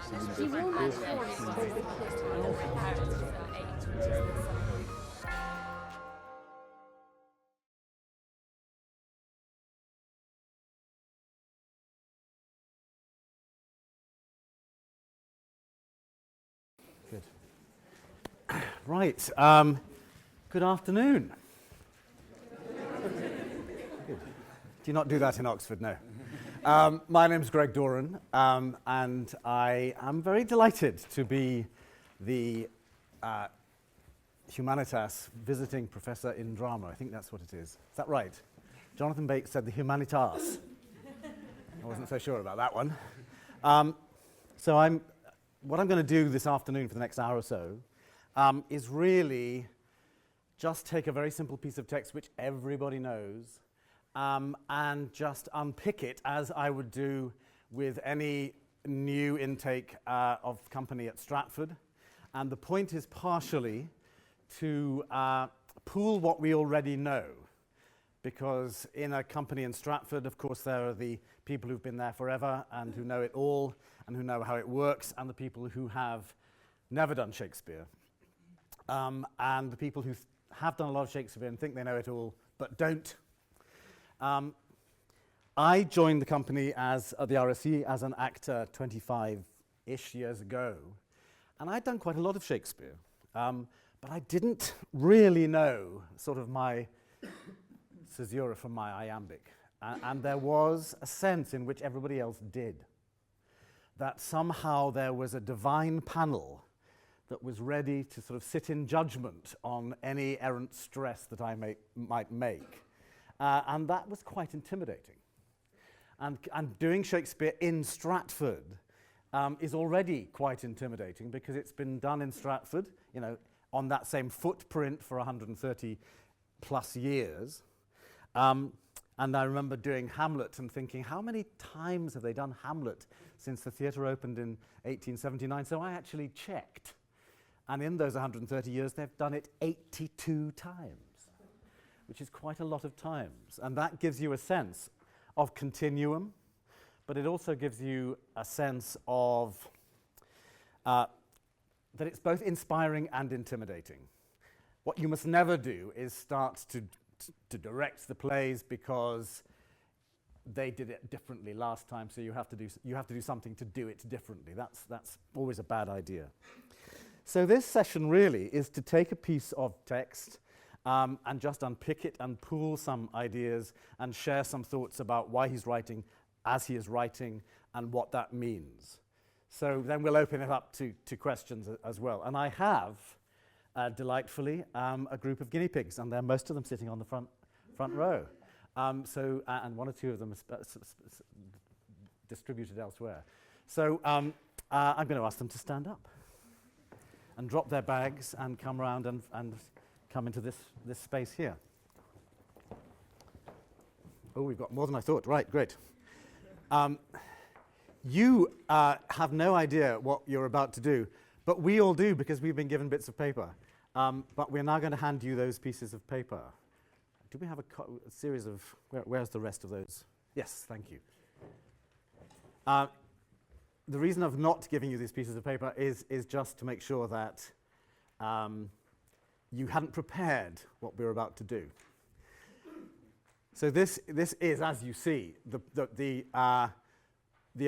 You will not fall asleep. Good. Right. Good afternoon. Good. Do you not do that in Oxford? No. My name's Greg Doran, and I am very delighted to be the Humanitas visiting professor in drama. I think that's what it is. Is that right? Jonathan Bates said the Humanitas. I wasn't so sure about that one. What I'm going to do this afternoon for the next hour or so is really just take a very simple piece of text which everybody knows and just unpick it as I would do with any new intake of company at Stratford. And the point is partially to pool what we already know, because in a company in Stratford, of course, there are the people who've been there forever and who know it all and who know how it works, and the people who have never done Shakespeare, and the people who have done a lot of Shakespeare and think they know it all but don't. I joined the company at the RSC as an actor 25-ish years ago, and I'd done quite a lot of Shakespeare, but I didn't really know sort of my caesura from my iambic, and there was a sense in which everybody else did, that somehow there was a divine panel that was ready to sort of sit in judgment on any errant stress that I might make. And that was quite intimidating. And doing Shakespeare in Stratford is already quite intimidating, because it's been done in Stratford, you know, on that same footprint for 130 plus years. And I remember doing Hamlet and thinking, how many times have they done Hamlet since the theatre opened in 1879? So I actually checked. And in those 130 years, they've done it 82 times, which is quite a lot of times. And that gives you a sense of continuum, but it also gives you a sense of that it's both inspiring and intimidating. What you must never do is start to direct the plays because they did it differently last time, so you have to do something to do it differently. That's always a bad idea. So this session really is to take a piece of text and just unpick it and pool some ideas and share some thoughts about why he's writing as he is writing and what that means. So then we'll open it up to questions as well. And I have delightfully, a group of guinea pigs, and most of them sitting on the front row. And one or two of them are distributed elsewhere. So I'm going to ask them to stand up and drop their bags and come around and come into this space here. Oh, we've got more than I thought. Right, great. You have no idea what you're about to do, but we all do, because we've been given bits of paper. But we're now going to hand you those pieces of paper. Do we have a series of... Where's the rest of those? Yes, thank you. The reason of not giving you these pieces of paper is just to make sure that you hadn't prepared what we're about to do. So this is, as you see, the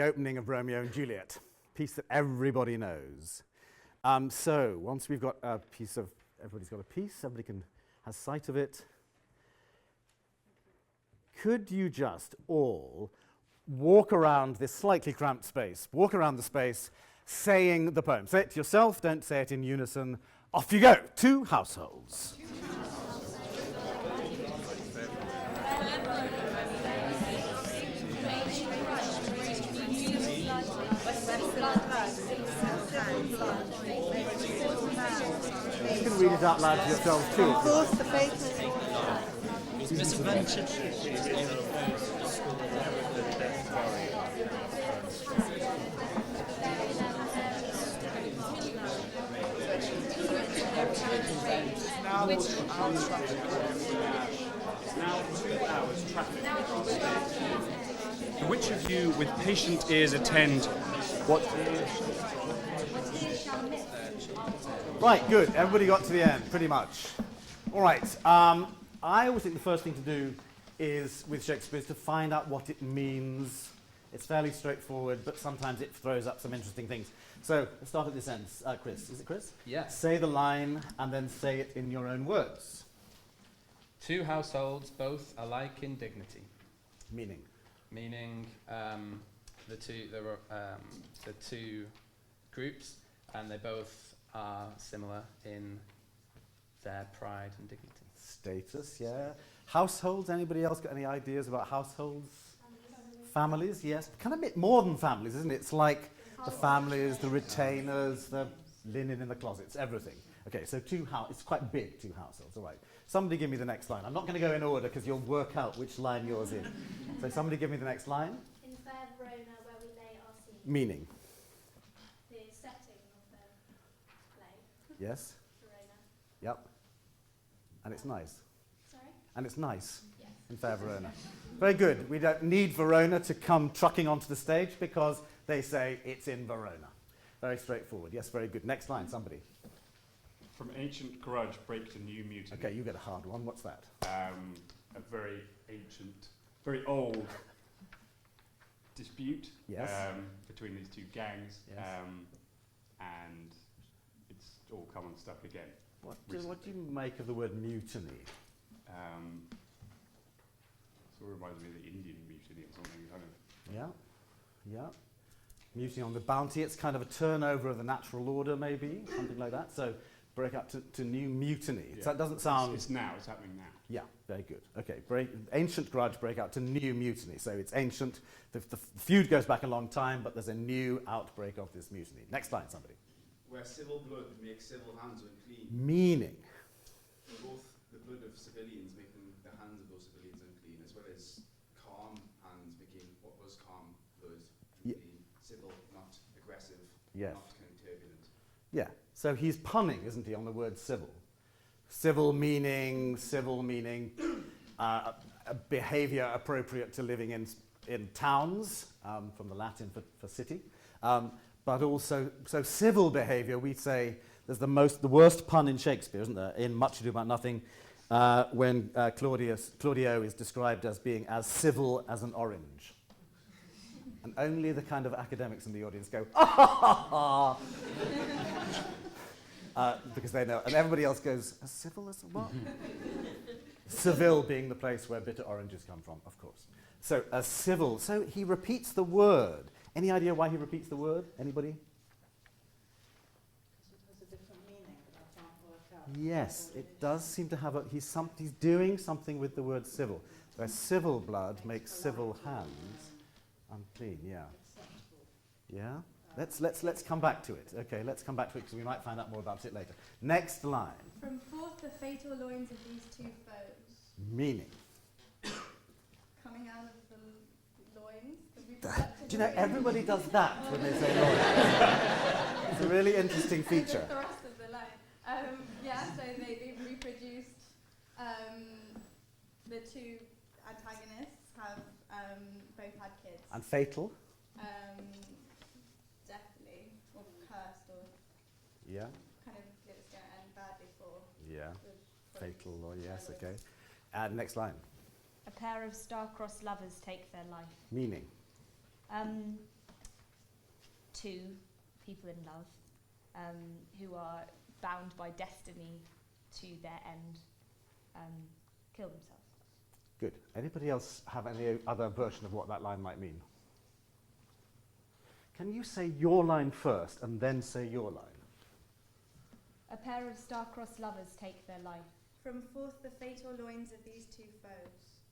opening of Romeo and Juliet, piece that everybody knows. So once we've got a piece of, everybody's got a piece, everybody has sight of it. Could you just all walk around this slightly cramped space, walk around the space saying the poem? Say it to yourself, don't say it in unison. Off you go. Two households. You can read it out loud to yourselves too. Of course, the paper. Misadventure. Now 2 hours traffic. Now 2 hours traffic. Which of you with patient ears attend? What? Right, good. Everybody got to the end, pretty much. All right. I always think the first thing to do is, with Shakespeare, is to find out what it means. It's fairly straightforward, but sometimes it throws up some interesting things. So let's start at this end. Chris, is it Chris? Yeah. Say the line and then say it in your own words. Two households, both alike in dignity. Meaning? Meaning the two groups, and they both are similar in their pride and dignity. Status, yeah. Households, anybody else got any ideas about households? Families, yes. Kind of a bit more than families, isn't it? It's like the families, the retainers, the linen in the closets, everything. Okay, so it's quite big, two households, all right. Somebody give me the next line. I'm not going to go in order because you'll work out which line yours in. So somebody give me the next line. In fair Verona, where we lay our scene. Meaning? The setting of the play. Yes? Verona. Yep. And it's nice. Sorry? And it's nice Yes. in fair Verona. Very good. We don't need Verona to come trucking onto the stage because they say it's in Verona. Very straightforward. Yes, very good. Next line, somebody. From ancient grudge break to new mutiny. Okay, you get a hard one. What's that? A very ancient, very old dispute Yes. between these two gangs, Yes. and it's all come unstuck again. What do you make of the word mutiny? Sort of reminds me of the Indian mutiny or something, kind of. Yeah. Mutiny on the bounty. It's kind of a turnover of the natural order, maybe, something like that. So break up to new mutiny. Yeah. So that doesn't sound... It's happening now. Yeah, very good. Okay, ancient grudge break out to new mutiny. So it's ancient. The feud goes back a long time, but there's a new outbreak of this mutiny. Next line, somebody. Where civil blood makes civil hands unclean. Meaning. Both the blood of civilians making the hands of those civilians unclean, as well as calm hands making what was calm blood unclean. Civil, not aggressive, Yes. not kind of turbulent. Yeah. So he's punning, isn't he, on the word civil? Civil meaning a behaviour appropriate to living in towns, from the Latin for city. But also, so civil behaviour, we say, there's the worst pun in Shakespeare, isn't there, in Much Ado About Nothing, when Claudio is described as being as civil as an orange. And only the kind of academics in the audience go, ah, ha, ha, ha. Because they know. And everybody else goes, as civil as what? Seville being the place where bitter oranges come from, of course. So, civil. So he repeats the word. Any idea why he repeats the word? Anybody? Because it has a different meaning that I can't work out. Yes, it does seem to have he's doing something with the word civil. Where civil blood makes civil hands unclean, yeah. Yeah? Let's come back to it. Okay, let's come back to it because we might find out more about it later. Next line. From forth the fatal loins of these two foes. Meaning. Coming out of the loins. Do you know, everybody does that when they say loins. It's a really interesting feature. The rest of the line. So they've reproduced. The two antagonists have both had kids. And fatal. Definitely. Or cursed, or Yeah. kind of it was going to end badly for. Yeah. the Fatal, or yes, okay. And next line. A pair of star-crossed lovers take their life. Meaning. Two people in love who are bound by destiny to their end kill themselves. Good. Anybody else have any other version of what that line might mean? Can you say your line first and then say your line? A pair of star-crossed lovers take their life. From forth the fatal loins of these two foes.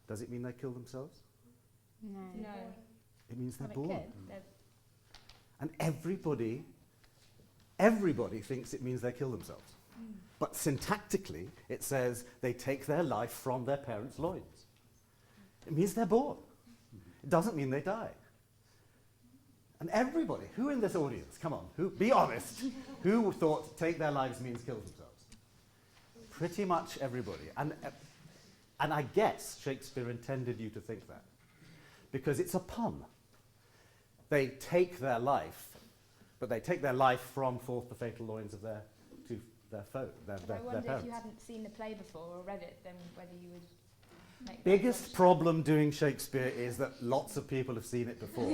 Does it mean they kill themselves? No. It means they're Well, it born. could. They're And everybody thinks it means they kill themselves. But syntactically, it says they take their life from their parents' loins. It means they're born. It doesn't mean they die. And everybody, who in this audience, come on, be honest, who thought take their lives means kill themselves? Pretty much everybody. And I guess Shakespeare intended you to think that. because it's a pun. They take their life, but they take their life from forth the fatal loins of their foe, their But I wonder if parents. you hadn't seen the play before or read it, then whether you would make that Biggest assumption. problem doing Shakespeare is that lots of people have seen it before.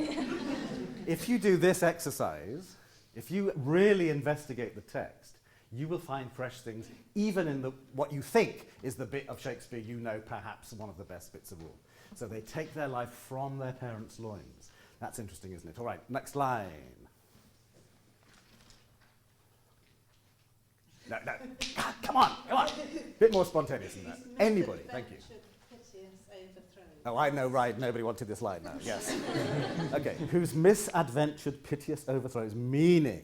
If you do this exercise, if you really investigate the text, you will find fresh things, even in what you think is the bit of Shakespeare you know perhaps one of the best bits of all. So they take their life from their parents' loins. That's interesting, isn't it? All right, next line. No. Come on. Bit more spontaneous than that. Anybody, thank you. Piteous overthrow. Oh, I know, right, nobody wanted this line now, yes. Okay, whose misadventured piteous overthrows, meaning.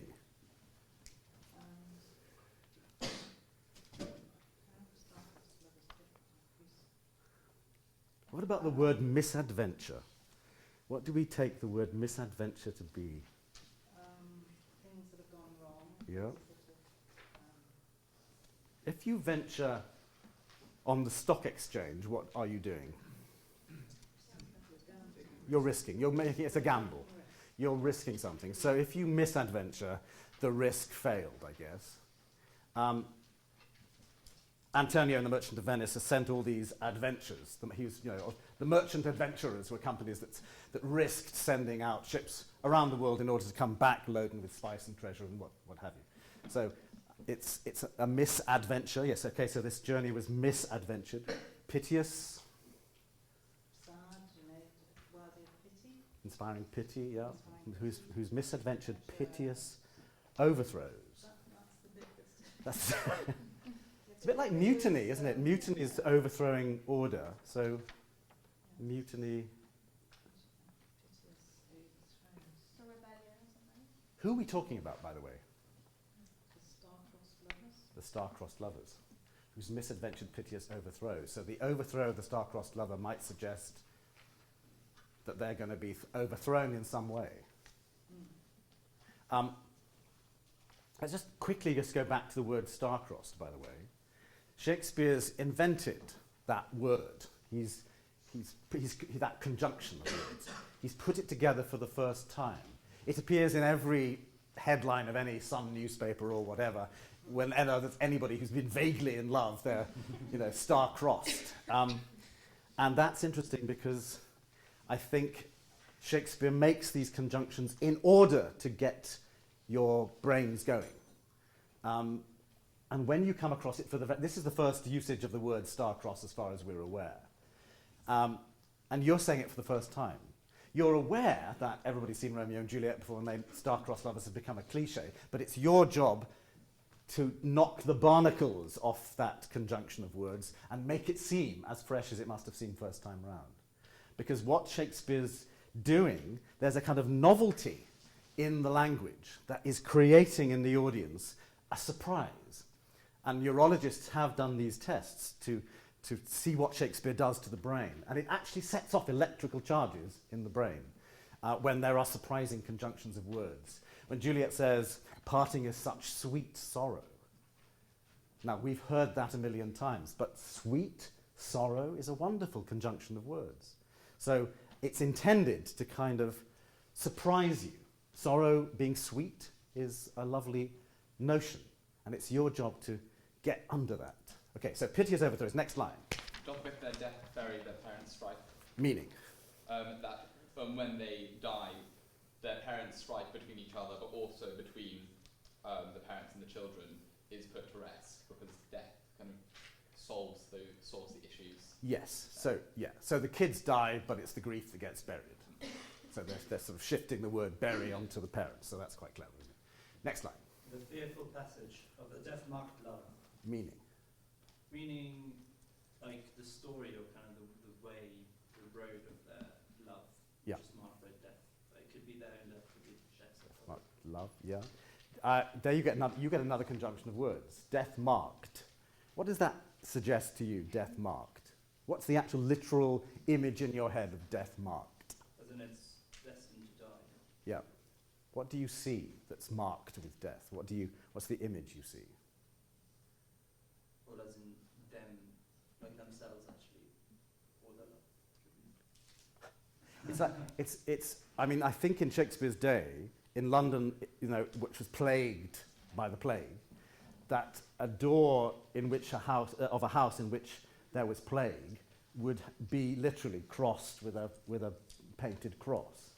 What about the word misadventure? What do we take the word misadventure to be? Things that have gone wrong. Yeah. Sort If you venture on the stock exchange, what are you doing? You're risking. You're making it's a gamble. You're risking something. So if you misadventure, the risk failed, I guess. Antonio and the Merchant of Venice has sent all these adventures. The merchant adventurers were companies that risked sending out ships around the world in order to come back laden with spice and treasure and what have you. So it's a misadventure. Yes, okay, so this journey was misadventured. Piteous, sad, worthy of pity. inspiring pity, yeah. Inspiring Whose misadventured, piteous overthrows. That's the bit that's... That's it's a bit like mutiny, isn't it? Mutiny is overthrowing order. So mutiny. Piteous overthrows. A rebellion or something. Who are we talking about, by the way? The star-crossed lovers. The star-crossed lovers, whose misadventured piteous overthrows. So the overthrow of the star-crossed lover might suggest that they're going to be overthrown in some way. Let's just quickly go back to the word star-crossed, by the way. Shakespeare's invented that word. He's that conjunction of words. He's put it together for the first time. It appears in every headline of any Sun newspaper or whatever. Whenever there's anybody who's been vaguely in love, they're star-crossed. And that's interesting because I think Shakespeare makes these conjunctions in order to get your brains going. And when you come across it this is the first usage of the word star-crossed as far as we're aware. And you're saying it for the first time. You're aware that everybody's seen Romeo and Juliet before and star-crossed lovers have become a cliche, but it's your job to knock the barnacles off that conjunction of words and make it seem as fresh as it must have seemed first time round. Because what Shakespeare's doing, there's a kind of novelty in the language that is creating in the audience a surprise. And neurologists have done these tests to see what Shakespeare does to the brain. And it actually sets off electrical charges in the brain when there are surprising conjunctions of words. When Juliet says, "Parting is such sweet sorrow." Now, we've heard that a million times, but sweet sorrow is a wonderful conjunction of words. So it's intended to kind of surprise you. Sorrow being sweet is a lovely notion, and it's your job to get under that. Okay, so piteous overthrows. Next line. Doth with their death bury their parents' strife. Meaning. That when they die, their parents' strife between each other, but also between the parents and the children, is put to rest because death kind of solves the issues. Yes. So the kids die, but it's the grief that gets buried. So they're sort of shifting the word bury onto the parents. So that's quite clever, isn't it? Next line. The fearful passage of the death-marked lover. Meaning. Meaning, like the story or kind of the way, the road of their love, Yeah. which is marked by death. But it could be their own death, could be Shakespeare. Love, yeah. There you get another conjunction of words. Death marked. What does that suggest to you, death marked? What's the actual literal image in your head of death marked? As in it's destined to die. Yeah. What do you see that's marked with death? What's the image you see? Well, as in them, like themselves actually, or the It's like, I mean, I think in Shakespeare's day, in London, you know, which was plagued by the plague, that a door in which of a house in which there was plague would be literally crossed with a painted cross.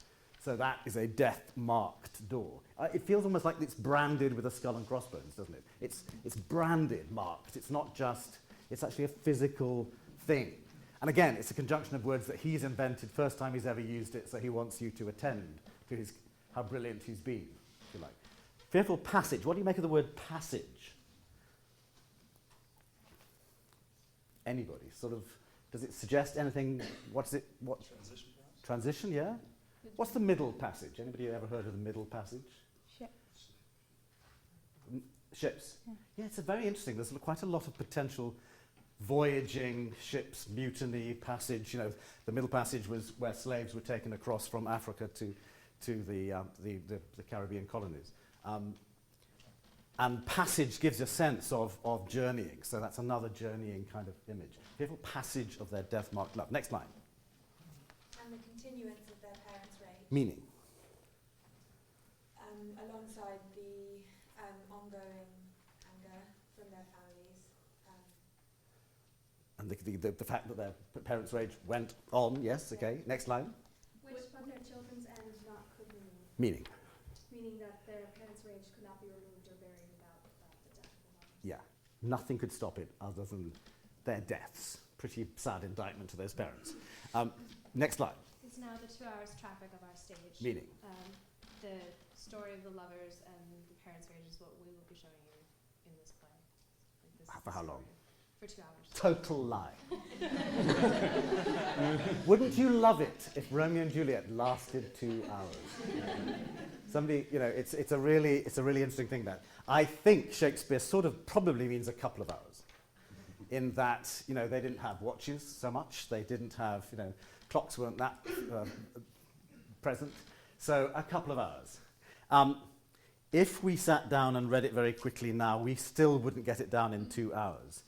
So that is a death-marked door. It feels almost like it's branded with a skull and crossbones, doesn't it? It's branded, marked. It's not just, it's actually a physical thing. And again, it's a conjunction of words that he's invented, first time he's ever used it, so he wants you to attend to how brilliant he's been, if you like. Fearful passage. What do you make of the word passage? Anybody? Sort of, does it suggest anything? What's it? What? Transition, perhaps? Transition, yeah? What's the middle passage? Anybody ever heard of the middle passage? Ships. Yeah, it's a very interesting. There's quite a lot of potential voyaging, ships, mutiny, passage. You know, the middle passage was where slaves were taken across from Africa to the Caribbean colonies. And passage gives a sense of journeying. So that's another journeying kind of image. Fearful passage of their death-marked love. Next line. And the continuance of their parents' rage. Meaning. Alongside the ongoing anger from their families. And the fact that their parents' rage went on, yes, okay. Next line. Which but their children's end not could remove. Meaning. Meaning that their parents' rage could not be removed or buried without the death of the mother. Yeah. Nothing could stop it other than their deaths. Pretty sad indictment to those parents. Next line. It's now the 2 hours traffic of our stage. Meaning. The story of the lovers and the parents' rage is what we will be showing you in this play. For how long? For 2 hours. Total lie. Wouldn't you love it if Romeo and Juliet lasted 2 hours? Somebody, you know, it's a really interesting thing that I think Shakespeare sort of probably means a couple of hours. In that, you know, they didn't have watches so much. They didn't have, you know, clocks weren't that present. So a couple of hours. If we sat down and read it very quickly now, we still wouldn't get it down in 2 hours.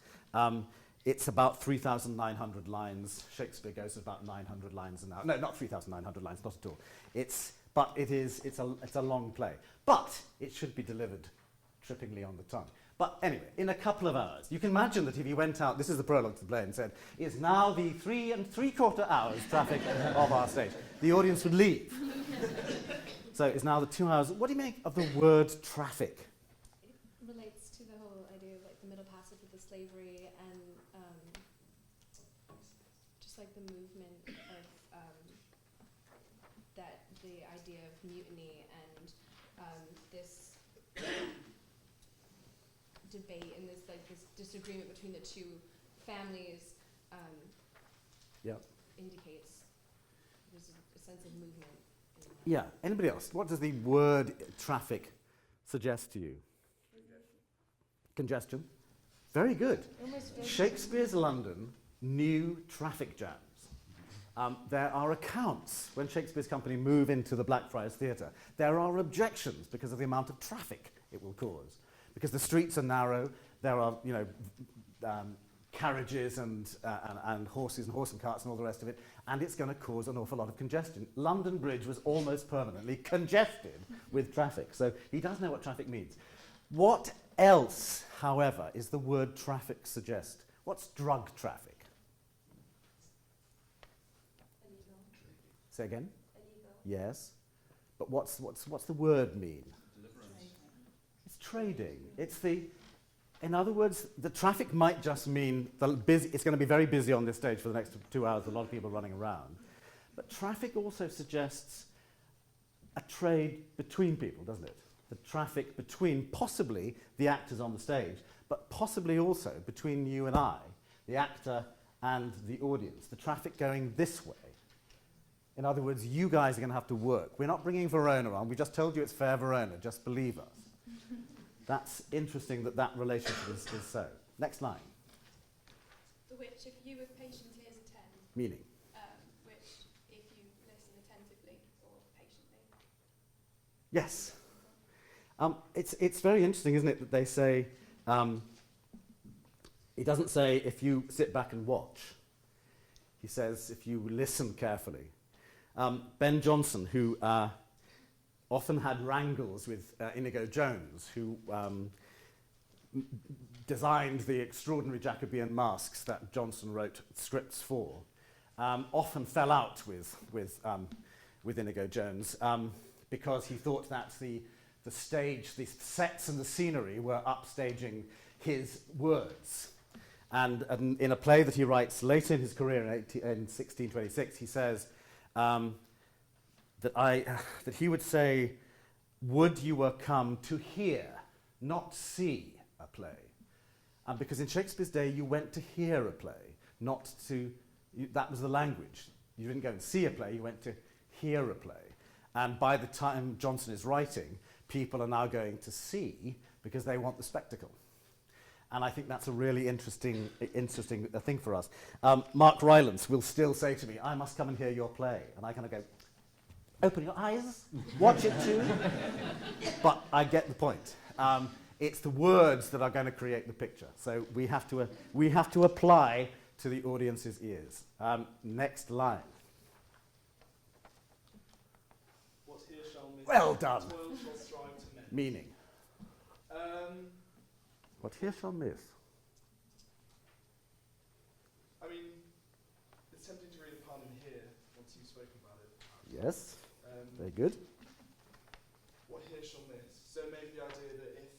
It's about 3,900 lines. Shakespeare goes about 900 lines an hour. No, not 3,900 lines, not at all. It's a long play. But it should be delivered trippingly on the tongue. But anyway, in a couple of hours, you can imagine that if he went out, this is the prologue to the play, and said, it's now the 3 3/4 hours traffic of our stage, the audience would leave. So it's now the 2 hours. What do you make of the word traffic? It relates to the whole idea of like the middle passage with the slavery and just like the movement of that the idea of mutiny and this debate and this like this disagreement between the two families indicates there's a sense of movement. Yeah. Anybody else? What does the word traffic suggest to you? Congestion. Very good. Shakespeare's London knew traffic jams. There are accounts when Shakespeare's company move into the Blackfriars Theatre. There are objections because of the amount of traffic it will cause. Because the streets are narrow, there are, you know, carriages and horses and horse and carts and all the rest of it, and it's going to cause an awful lot of congestion. London Bridge was almost permanently congested with traffic, so he does know what traffic means. What else, however, is the word traffic suggest? What's drug traffic? Illegal. Say again? Illegal. Yes. But what's the word mean? Deliverance. It's trading. It's the, in other words, the traffic might just mean it's going to be very busy on this stage for the next 2 hours, a lot of people running around. But traffic also suggests a trade between people, doesn't it? The traffic between possibly the actors on the stage, but possibly also between you and I, the actor and the audience. The traffic going this way. In other words, you guys are going to have to work. We're not bringing Verona on. We just told you it's fair Verona. Just believe us. That's interesting that relationship is so. Next line. The which, if you with patient ears attend, Meaning? which, if you listen attentively or patiently. Yes. It's very interesting, isn't it, that they say, he doesn't say if you sit back and watch. He says if you listen carefully. Ben Jonson, who often had wrangles with Inigo Jones, who designed the extraordinary Jacobean masks that Jonson wrote scripts for, often fell out with Inigo Jones because he thought that the stage, the sets and the scenery were upstaging his words. And in a play that he writes later in his career in 1626, he says that he would say, "Would you were come to hear, not see a play." And because in Shakespeare's day, you went to hear a play, not to, that was the language. You didn't go and see a play, you went to hear a play. And by the time Jonson is writing, people are now going to see because they want the spectacle. And I think that's a really interesting thing for us. Mark Rylance will still say to me, "I must come and hear your play." And I kind of go, "Open your eyes, watch it too." But I get the point. It's the words that are going to create the picture. So we have to apply to the audience's ears. Next line. What here shall miss, Well done. toil shall strive to mend. Meaning. What here shall miss. I mean, it's tempting to read a pun in here once you've spoken about it. Yes, very good. What here shall miss. So maybe the idea that if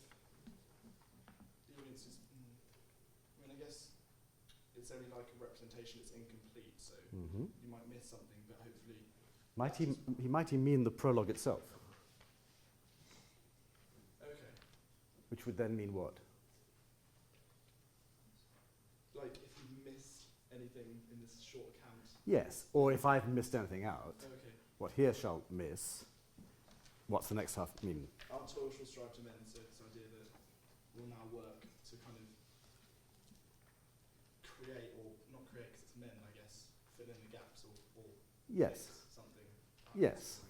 the audience is, I mean, I guess it's only like a representation, it's incomplete, so you might miss something, but hopefully... Might he mean the prologue itself? Okay. Which would then mean what? Like, if you miss anything in this short account. Yes, or if I've missed anything out, Okay. what here shall miss, what's the next half mean? Our toil shall strive to mend, so this idea that we'll now work to kind of create, or not create because it's men, I guess, fill in the gaps or Yes. fix something. Yes.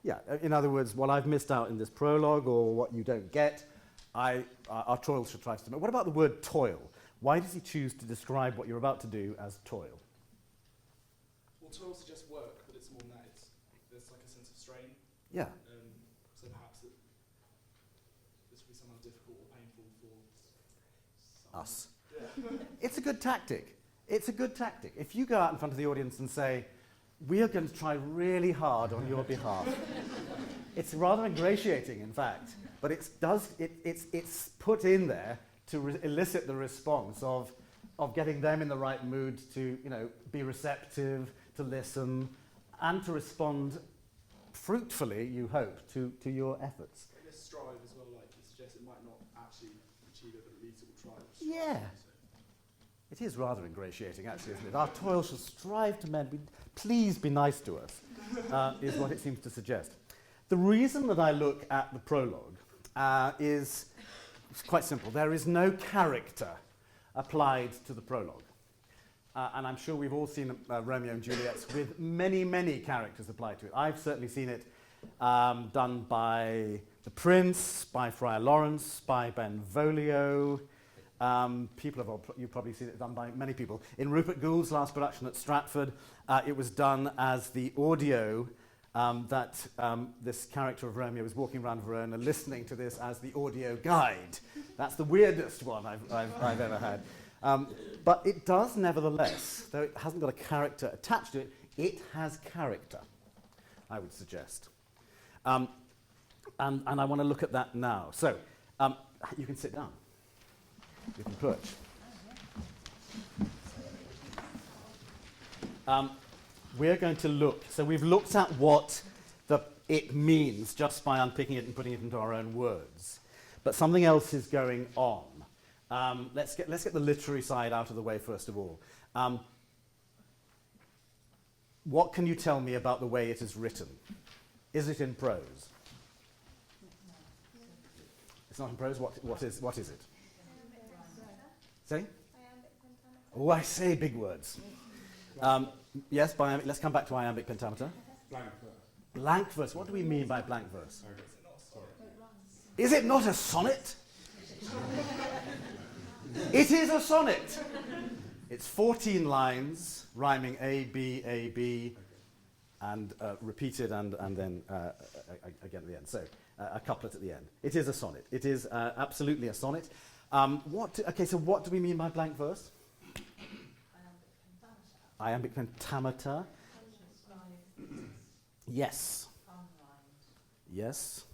Yeah, in other words, what I've missed out in this prologue or what you don't get, our toil should try to make. What about the word toil? Why does he choose to describe what you're about to do as toil? Well, toil suggests work, but it's more than that. There's like a sense of strain. Yeah. So perhaps this will be somehow difficult or painful for someone. Us. Yeah. It's a good tactic. It's a good tactic. If you go out in front of the audience and say, "We are going to try really hard on your behalf," it's rather ingratiating, in fact, but it's put in there to elicit the response of getting them in the right mood to, be receptive, to listen, and to respond fruitfully, you hope, to your efforts. I guess strive as well, like it suggests it might not actually achieve it, but at least it will try. Yeah. It is rather ingratiating, actually, isn't it? Our toil shall strive to mend. Please be nice to us, is what it seems to suggest. The reason that I look at the prologue is quite simple. There is no character applied to the prologue. And I'm sure we've all seen Romeo and Juliet with many, many characters applied to it. I've certainly seen it done by the Prince, by Friar Lawrence, by Benvolio. You've probably seen it done by many people. In Rupert Gould's last production at Stratford, it was done as the audio that this character of Romeo was walking around Verona listening to this as the audio guide. That's the weirdest one I've ever had. But it does nevertheless, though it hasn't got a character attached to it, it has character, I would suggest. And I want to look at that now. So, you can sit down. You can perch. We're going to look, so we've looked at what it means just by unpicking it and putting it into our own words. But something else is going on. Let's get the literary side out of the way first of all. What can you tell me about the way it is written? Is it in prose? It's not in prose. What is it? Say? Oh, I say big words. Yes, let's come back to iambic pentameter. Blank verse. Blank verse. What do we mean by blank verse? Is it not a sonnet? It is a sonnet. It's 14 lines, rhyming A, B, and repeated and then again at the end. So a couplet at the end. It is a sonnet. It is absolutely a sonnet. So what do we mean by blank verse? Iambic pentameter. Yes. Yes.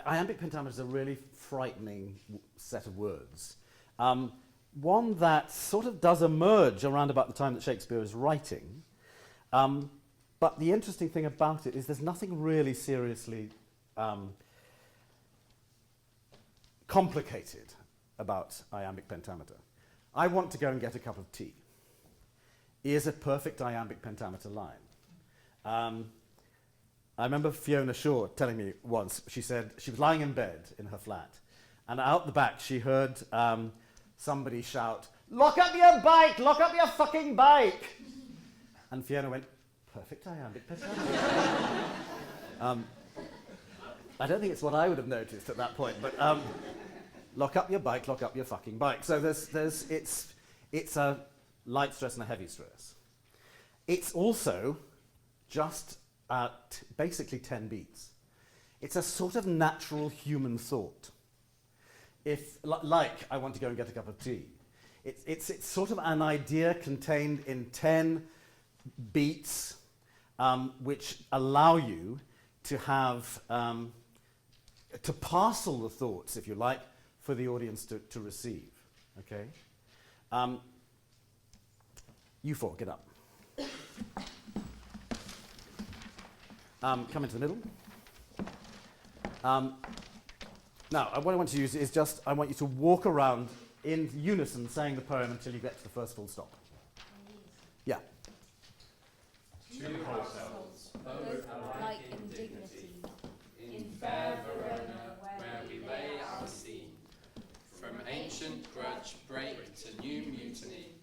Iambic pentameter is a really frightening set of words. One that sort of does emerge around about the time that Shakespeare is writing. But the interesting thing about it is there's nothing really seriously complicated about iambic pentameter. I want to go and get a cup of tea is a perfect iambic pentameter line. I remember Fiona Shaw telling me once, she said she was lying in bed in her flat, and out the back she heard somebody shout, "Lock up your bike! Lock up your fucking bike!" And Fiona went, "Perfect iambic pentameter." I don't think it's what I would have noticed at that point, but lock up your bike, lock up your fucking bike. So it's a light stress and a heavy stress. It's also just basically 10 beats. It's a sort of natural human thought. If, like, I want to go and get a cup of tea, it's sort of an idea contained in 10 beats, which allow you to have, to parcel the thoughts, if you like, for the audience to receive, okay? You four, get up. Come into the middle. Now, what I want to use is just, I want you to walk around in unison saying the poem until you get to the first full stop. Yeah. Two households, both alike in dignity, in fair Verona, where we lay our scene. From ancient grudge break to new mutiny,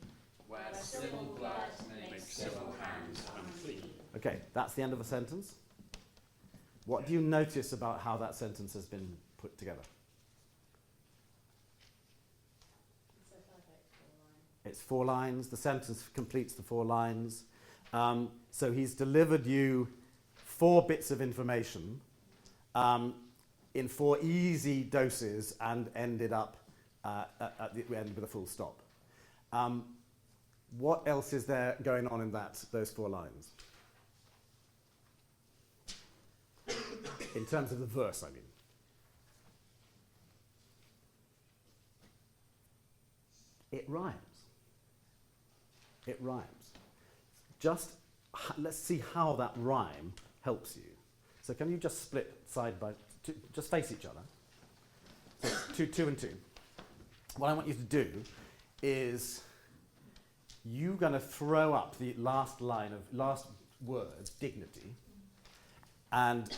where civil blood makes civil hands unclean. Okay, that's the end of the sentence. What do you notice about how that sentence has been put together? It's 4 lines. The sentence completes the 4 lines. So he's delivered you 4 bits of information in 4 easy doses and ended up at the end with a full stop. What else is there going on in those 4 lines? In terms of the verse, I mean. It rhymes. It rhymes. Just let's see how that rhyme helps you. So can you just split side by just face each other? So 2 and 2. What I want you to do is you're going to throw up the last word, dignity, and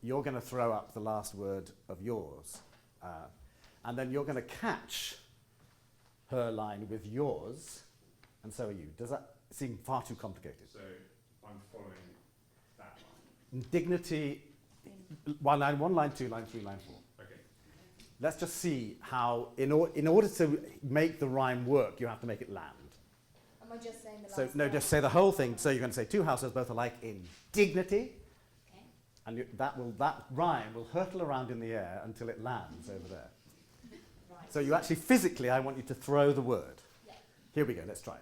you're going to throw up the last word of yours. And then you're going to catch her line with yours, and so are you. Does that seem far too complicated? So I'm following that line. Dignity, 1 line, 1 line, 2 line, 3 line, 4. Okay. Let's just see how, in order to make the rhyme work, you have to make it land. Am I just saying the last So, no, word? just say the whole thing. So you're going to say 2 houses both alike in dignity. Okay. And that rhyme will hurtle around in the air until it lands over there. Right. So you actually physically, I want you to throw the word. Yeah. Here we go, let's try.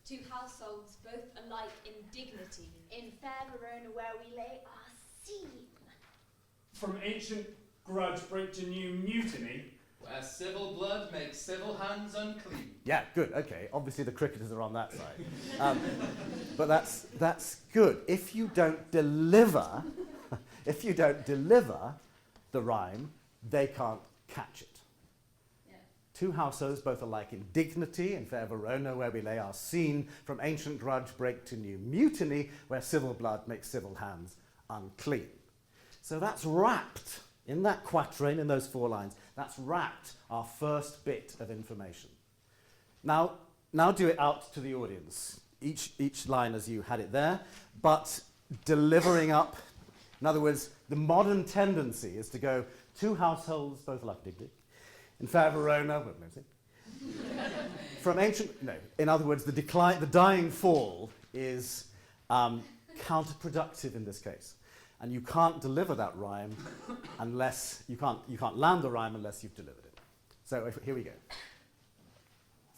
2 households, both alike in dignity, in fair Verona where we lay our scene. From ancient grudge break to new mutiny. Where civil blood makes civil hands unclean. Yeah, good, okay. Obviously the cricketers are on that side. But that's good. If you don't deliver, the rhyme, they can't catch it. 2 households, both alike in dignity, in fair Verona, where we lay our scene, from ancient grudge break to new mutiny, where civil blood makes civil hands unclean. So that's wrapped, in that quatrain, in those 4 lines, that's wrapped our first bit of information. Now do it out to the audience, each line as you had it there, but delivering up, in other words, the modern tendency is to go 2 households, both alike in dignity, in fair Verona, from ancient, no, in other words, the dying fall is counterproductive in this case. And you can't deliver that rhyme unless, you can't land the rhyme unless you've delivered it. So here we go.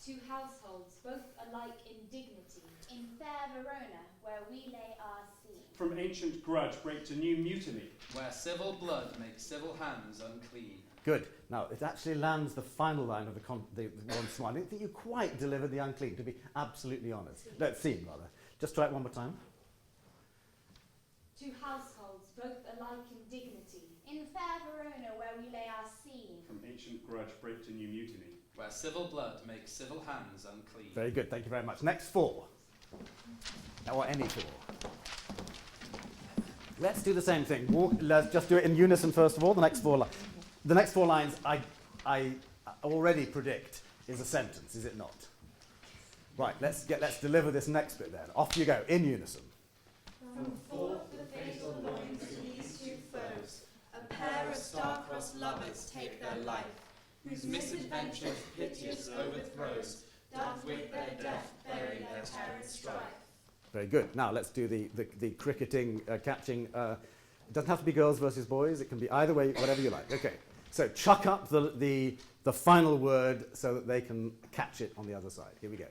Two households, both alike in dignity, in fair Verona, where we lay our scene. From ancient grudge break to new mutiny. Where civil blood makes civil hands unclean. Good. Now, it actually lands the final line of the one smile. I don't think you quite delivered the unclean, to be absolutely honest. No, scene, rather. Just try it one more time. Two households, both alike in dignity, in fair Verona, where we lay our scene. From ancient grudge break to new mutiny. Where civil blood makes civil hands unclean. Very good. Thank you very much. Next four. Or any four. Let's do the same thing. Let's just do it in unison first of all. The next four lines I already predict is a sentence, is it not? Right, let's deliver this next bit then. Off you go, in unison. From forth the fatal loins of these two foes, a pair of star-crossed lovers take their life, whose misadventure piteous overthrows, doth with their death bury their parents' strife. Very good. Now let's do the cricketing, catching. It doesn't have to be girls versus boys. It can be either way, whatever you like. Okay. So chuck up the final word so that they can catch it on the other side. Here we go.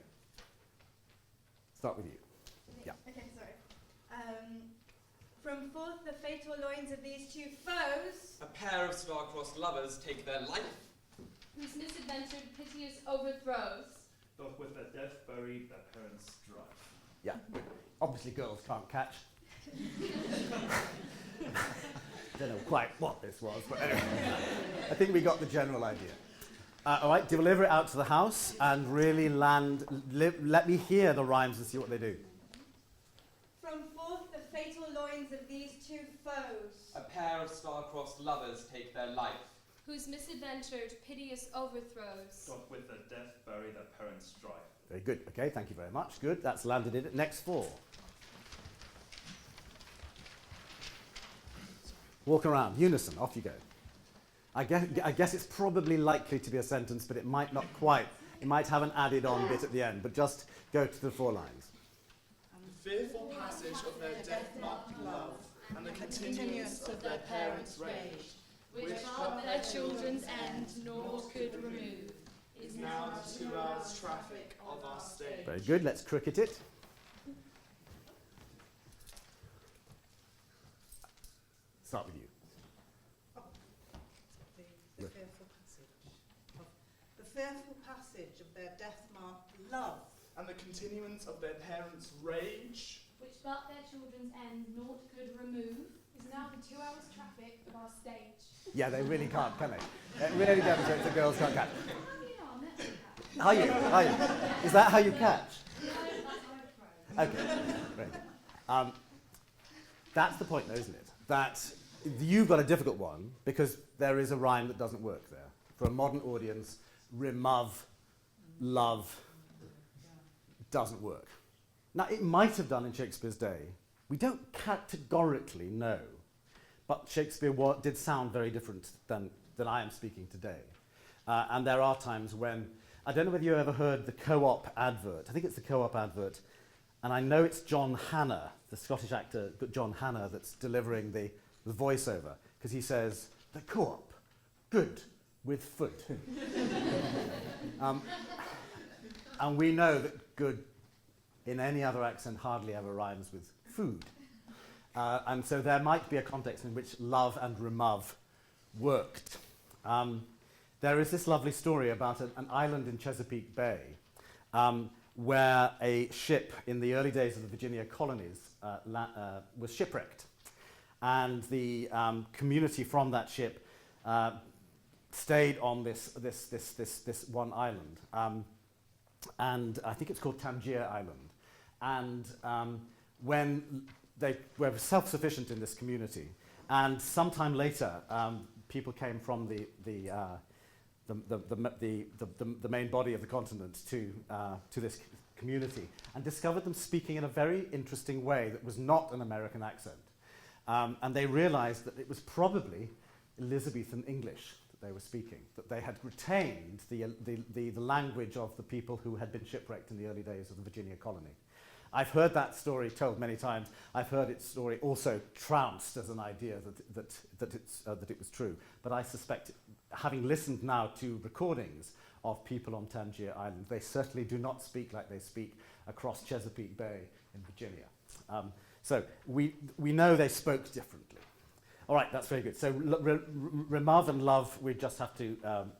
Start with you. Yeah. Okay, sorry. From forth the fatal loins of these two foes, a pair of star-crossed lovers take their life, Whose misadventured piteous overthrows, doth with their death bury their parents' strife. Yeah. Good. Obviously, girls can't catch. Don't know quite what this was, but anyway, I think we got the general idea. All right, deliver it out to the house and really let me hear the rhymes and see what they do. from forth the fatal loins of these two foes, a pair of star-crossed lovers take their life, whose misadventured piteous overthrows, Doth with their death bury their parents' strife. Very good. Okay, thank you very much. Good. That's landed in it. Next four. Walk around. Unison. Off you go. I guess it's probably likely to be a sentence, but it might not quite. It might have an added on bit at the end, but just go to the four lines. The fearful passage of their death-marked love, and the continuance of their parents' rage, which but their children's end naught could remove, is now 2 hours' traffic of our stage. Very good. Let's cricket it. Start with you. The fearful passage of their death-marked love, And the continuance of their parents' rage, which but their children's end naught could remove, is now the 2 hours traffic of our stage. Yeah, they really can't, can they? It really demonstrates the girls can't catch. Are you? Is that how you catch? Okay, great. That's the point, though, isn't it? That you've got a difficult one because there is a rhyme that doesn't work there. For a modern audience, remove, love, doesn't work. Now, it might have done in Shakespeare's day. We don't categorically know, but Shakespeare did sound very different than I am speaking today. And there are times when, I don't know whether you ever heard the Co-op advert. I think it's the Co-op advert. And I know it's John Hannah, the Scottish actor John Hannah, that's delivering the voiceover, because he says, the Co-op, good with food. And we know that good in any other accent hardly ever rhymes with food. And so there might be a context in which love and remove worked. There is this lovely story about an island in Chesapeake Bay where a ship in the early days of the Virginia colonies was shipwrecked. And the community from that ship stayed on this one island. And I think it's called Tangier Island. And when they were self-sufficient in this community, and sometime later, people came from the main body of the continent to this community and discovered them speaking in a very interesting way that was not an American accent. And they realized that it was probably Elizabethan English that they were speaking, that they had retained the language of the people who had been shipwrecked in the early days of the Virginia colony. I've heard that story told many times. I've heard its story also trounced as an idea that it was true. But I suspect, having listened now to recordings of people on Tangier Island, they certainly do not speak like they speak across Chesapeake Bay in Virginia. So we know they spoke differently. All right, that's very good. So Remav and Love, we just have to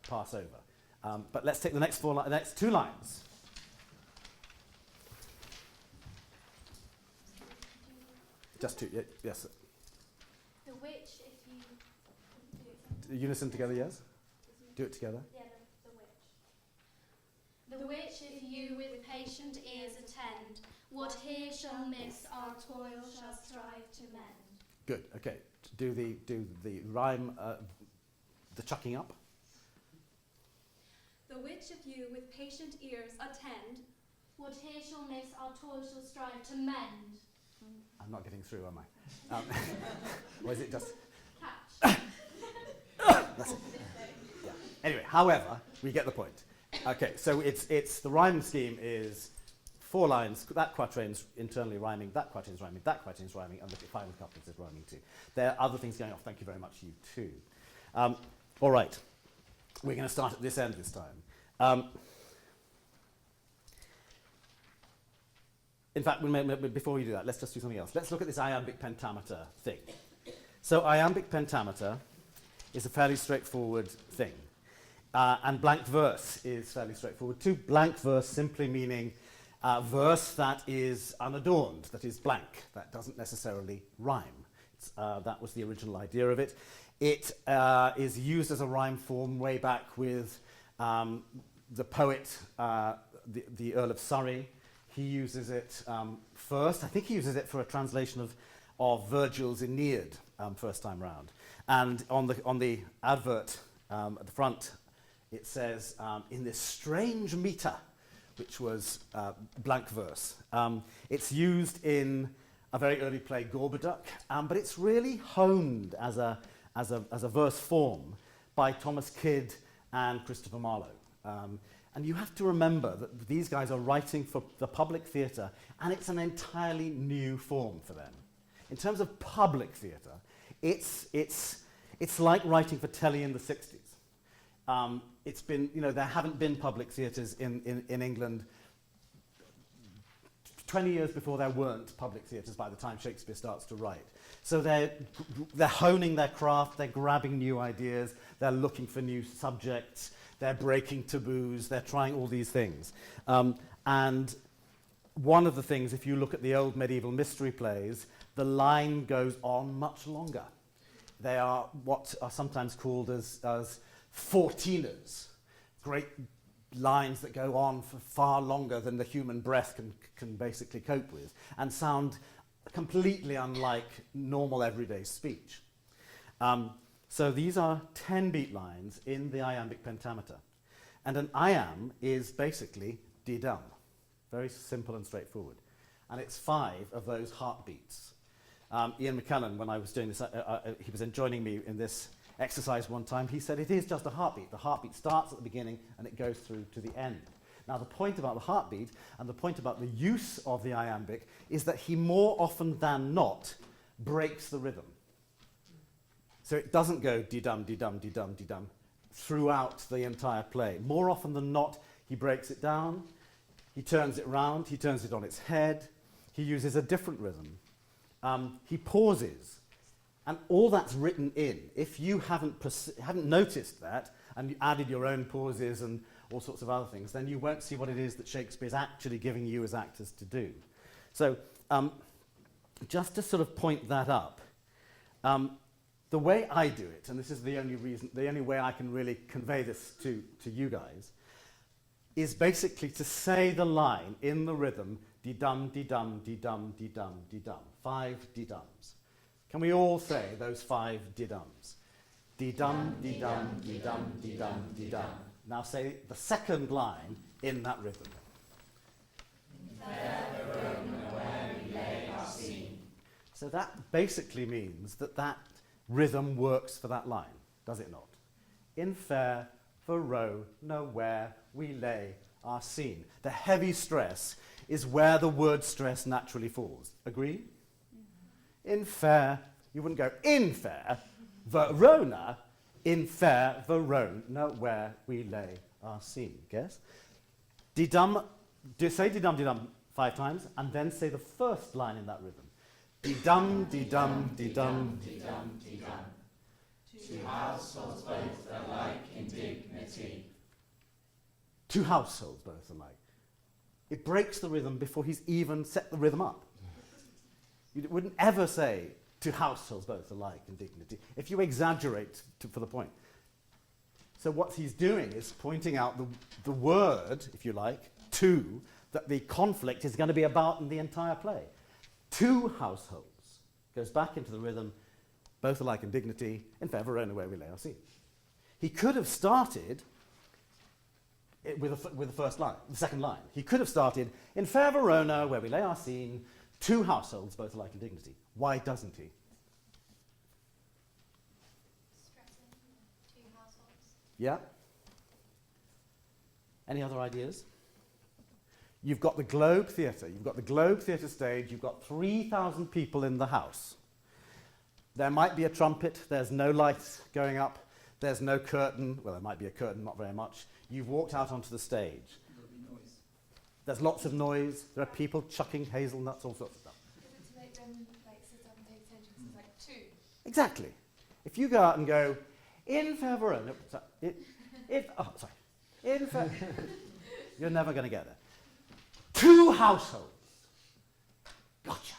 pass over. But let's take the next next two lines. Just two, yes. The witch, if you do it Unison together, yes? Do it together. Yeah, the witch. The witch, if you with patient ears attend, what here shall miss, our toil shall strive to mend. Good, okay. Do the rhyme, the chucking up. The witch, if you with patient ears attend, what here shall miss, our toil shall strive to mend. I'm not getting through, am I? Or is it just... Catch. That's it. Yeah. Anyway, however, we get the point. Okay, so it's the rhyme scheme is 4 lines, that quatrain's internally rhyming, that quatrain's rhyming, that quatrain's rhyming, and the final couplet is rhyming too. There are other things going off. Thank you very much, you too. All right, we're going to start at this end this time. In fact, before we do that, let's just do something else. Let's look at this iambic pentameter thing. So iambic pentameter is a fairly straightforward thing. And blank verse is fairly straightforward too. Blank verse simply meaning verse that is unadorned, that is blank, that doesn't necessarily rhyme. That was the original idea of it. It is used as a rhyme form way back with the poet, the Earl of Surrey. He uses it first. I think he uses it for a translation of Virgil's Aeneid first time round. And on the advert at the front, it says, in this strange metre, which was blank verse. It's used in a very early play, Gorboduc, but it's really honed as a verse form by Thomas Kidd and Christopher Marlowe. And you have to remember that these guys are writing for the public theatre, and it's an entirely new form for them. In terms of public theatre, it's like writing for telly in the 60s. It's been, there haven't been public theatres in England 20 years before there weren't public theatres by the time Shakespeare starts to write. So they're honing their craft, they're grabbing new ideas, they're looking for new subjects, they're breaking taboos, they're trying all these things. And one of the things, if you look at the old medieval mystery plays, the line goes on much longer. They are what are sometimes called as 14ers, great lines that go on for far longer than the human breath can basically cope with, and sound completely unlike normal everyday speech. So these are 10-beat lines in the iambic pentameter. And an iamb is basically D-dum. Very simple and straightforward. And it's 5 of those heartbeats. Ian McKellen, when I was doing this, he was joining me in this exercise one time. He said it is just a heartbeat. The heartbeat starts at the beginning and it goes through to the end. Now the point about the heartbeat and the point about the use of the iambic is that he more often than not breaks the rhythm. So it doesn't go dee-dum, dee-dum, dee-dum, dee-dum throughout the entire play. More often than not, he breaks it down, he turns it round, he turns it on its head, he uses a different rhythm. He pauses, and all that's written in. If you haven't noticed that, and you added your own pauses and all sorts of other things, then you won't see what it is that Shakespeare's actually giving you as actors to do. So just to sort of point that up, the way I do it, and this is the only way I can really convey this to you guys, is basically to say the line in the rhythm, dee-dum, dee-dum, dee-dum, dee-dum, dee-dum. 5 dee-dums. Can we all say those 5 dee-dums? Dee-dum, dee-dum, dee-dum, dee-dum, dee-dum. Now say the second line in that rhythm. So that basically means that rhythm works for that line, does it not? In fair Verona, where we lay our scene. The heavy stress is where the word stress naturally falls. Agree? In fair, you wouldn't go in fair, Verona, in fair Verona, where we lay our scene. Guess? Didum, say didum, didum 5 times, and then say the first line in that rhythm. Didum, didum, didum, didum, didum. Two households both alike in dignity. Two households both alike. It breaks the rhythm before he's even set the rhythm up. You wouldn't ever say two households both alike in dignity if you exaggerate for the point. So what he's doing is pointing out the word, if you like, two, that the conflict is going to be about in the entire play. Two households goes back into the rhythm, both alike in dignity, in fair Verona where we lay our scene. He could have started with the first line, the second line. He could have started, in fair Verona where we lay our scene, two households both alike in dignity. Why doesn't he? Stressing two households. Yeah? Any other ideas? You've got the Globe Theatre. You've got the Globe Theatre stage. You've got 3,000 people in the house. There might be a trumpet. There's no lights going up. There's no curtain. Well, there might be a curtain, not very much. You've walked out onto the stage. There'll be noise. There's lots of noise. There are people chucking hazelnuts, all sorts of stuff. Is it to make them like sit up and pay attention? So it's like two. Exactly. If you go out and go, in fair Verona, in fair, you're never going to get there. Two households. Gotcha.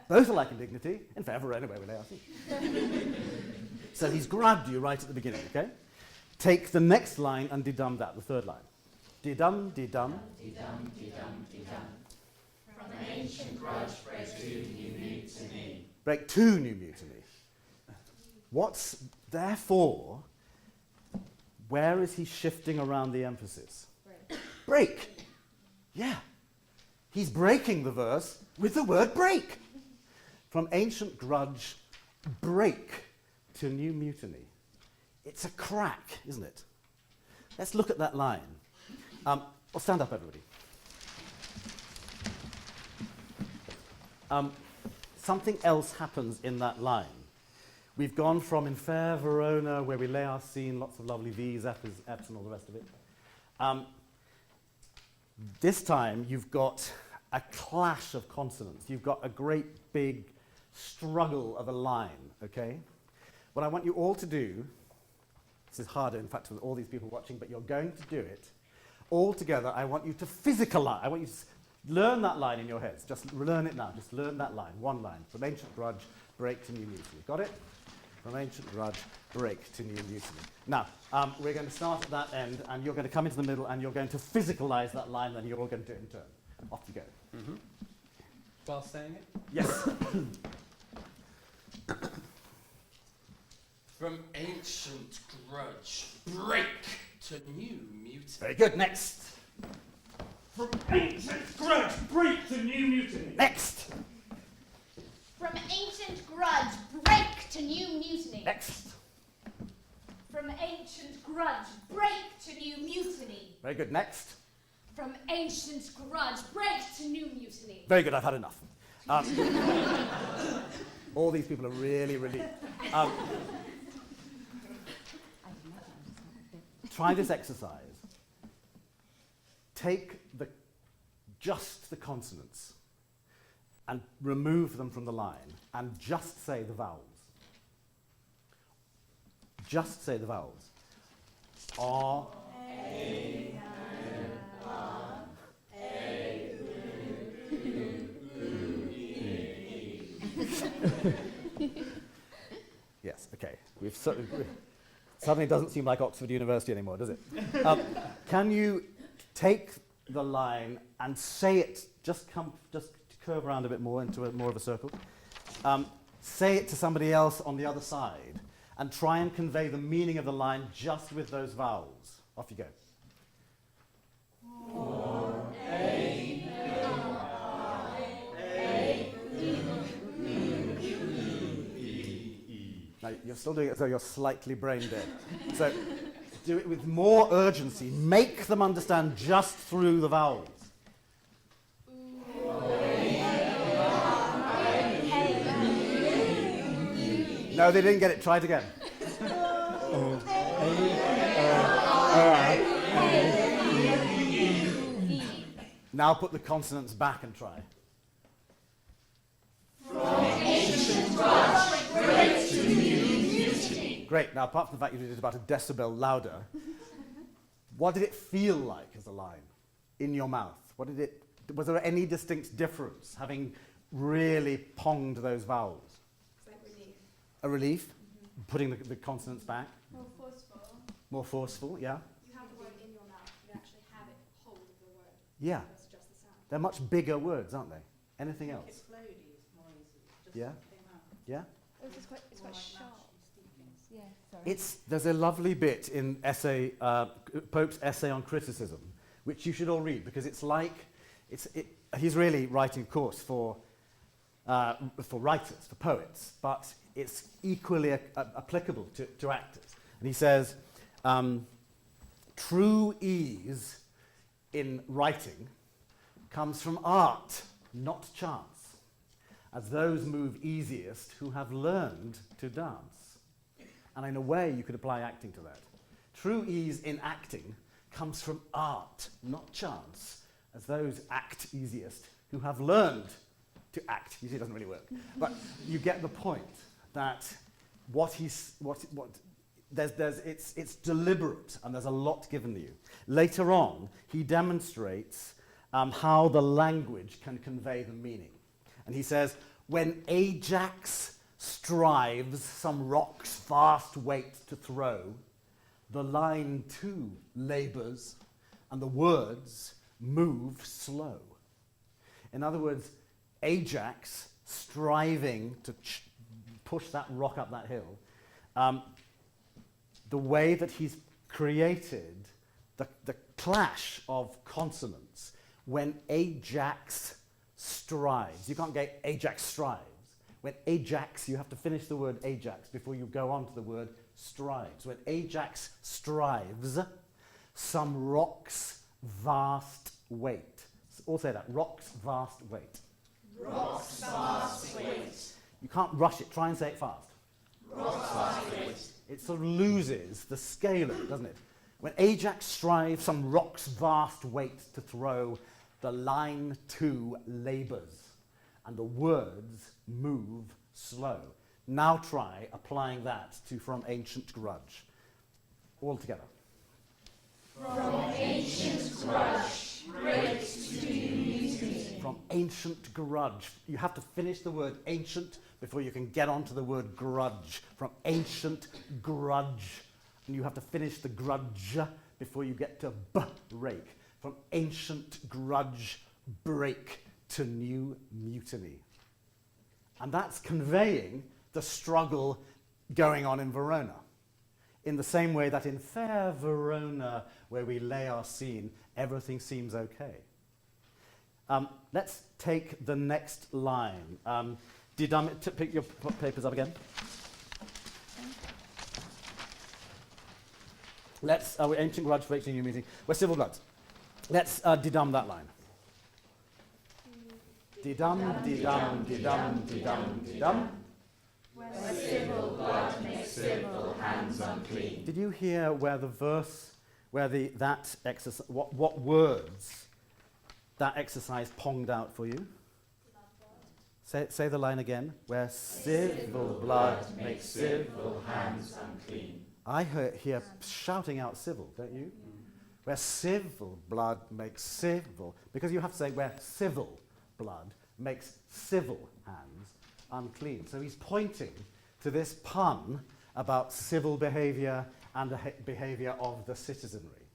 Both alike in dignity, in fair Verona where we lay our scene. So he's grabbed you right at the beginning, okay? Take the next line and de-dum that, the third line. De-dum, de-dum. De-dum, de-dum, de-dum. From an ancient grudge break to new mutiny. Break to new mutiny. What's, therefore, where is he shifting around the emphasis? Break. Yeah. He's breaking the verse with the word break. From ancient grudge, break to new mutiny. It's a crack, isn't it? Let's look at that line. Well, stand up, everybody. Something else happens in that line. We've gone from in fair Verona, where we lay our scene, lots of lovely V's, F's, and all the rest of it. This time, you've got a clash of consonants. You've got a great big struggle of a line, okay? What I want you all to do, this is harder, in fact, with all these people watching, but you're going to do it. All together, I want you to physicalize. I want you to learn that line in your heads. Just learn it now. Just learn that line, one line. From ancient grudge, break to new mutiny. Got it? From ancient grudge, break to new mutiny. Now, we're going to start at that end, and you're going to come into the middle, and you're going to physicalize that line, and you're all going to do it in turn. Off you go. Mm-hmm. While saying it? Yes. From ancient grudge, break to new mutiny. Very good. Next. From ancient grudge, break to new mutiny. Next. From ancient grudge, break to new mutiny. Next. From ancient grudge, break to new mutiny. Very good. Next. From ancient grudge, break to new mutiny. Very good. I've had enough. All these people are really relieved. Try this exercise. Take just the consonants and remove them from the line and just say the vowels. Just say the vowels. A, A, R, A, Yes, okay. Suddenly it doesn't seem like Oxford University anymore, does it? Can you take the line and say it, just curve around a bit more into more of a circle. Say it to somebody else on the other side and try and convey the meaning of the line just with those vowels. Off you go. Now, you're still doing it as though you're slightly brain dead. So do it with more urgency. Make them understand just through the vowels. No, they didn't get it. Try it again. Now put the consonants back and try. From ancient grudge, great to new mutiny. Great. Now, apart from the fact you did it about a decibel louder, what did it feel like as a line in your mouth? Was there any distinct difference having really ponged those vowels? It's like relief. A relief? Putting the consonants back? More forceful. More forceful, yeah? You have the word in your mouth. You actually have it hold the word. Yeah. That's just the sound. They're much bigger words, aren't they? Anything else? It's floaty, it's more easy. Just Yeah? came out. Yeah? It's quite More like sharp. naturally speaking. Yeah, sorry. There's a lovely bit in Pope's essay on criticism, which you should all read, because it's like, he's really writing a course for writers, for poets, but it's equally applicable to actors. And he says, true ease in writing comes from art, not chance, as those move easiest who have learned to dance. And in a way, you could apply acting to that. True ease in acting comes from art, not chance, as those act easiest who have learned to act. You see, it doesn't really work. But you get the point that it's deliberate, and there's a lot given to you. Later on, he demonstrates how the language can convey the meaning. And he says, when Ajax strives some rock's vast weight to throw, the line too labours, and the words move slow. In other words, Ajax striving to push that rock up that hill, the way that he's created the clash of consonants when Ajax strives. You can't get Ajax strives. When Ajax, you have to finish the word Ajax before you go on to the word strives. When Ajax strives, some rock's vast weight. All say that, rock's vast weight. Rock's vast weight. You can't rush it, try and say it fast. Rock's vast weight. It sort of loses the scale of it, doesn't it? When Ajax strives some rock's vast weight to throw, the line too labours, and the words move slow. Now try applying that to From Ancient Grudge. All together. From ancient grudge, great to new mutiny. From ancient grudge. You have to finish the word ancient before you can get onto the word grudge. From ancient grudge. And you have to finish the grudge before you get to break. From ancient grudge, break to new mutiny. And that's conveying the struggle going on in Verona. In the same way that in fair Verona, where we lay our scene, everything seems okay. Let's take the next line. Pick your papers up again. We're ancient grudge, break to new meeting. We're civil bloods. Let's de-dum that line. De-dum, de-dum, de-dum, de-dum, de-dum. Where civil blood makes civil hands unclean. Did you hear where the verse, that exercise, what words that exercise ponged out for you? Say the line again. Where civil blood makes civil hands unclean. I hear shouting out civil, don't you? Where civil blood makes civil, because you have to say where civil blood makes civil hands unclean. So he's pointing to this pun about civil behaviour and the behaviour of the citizenry,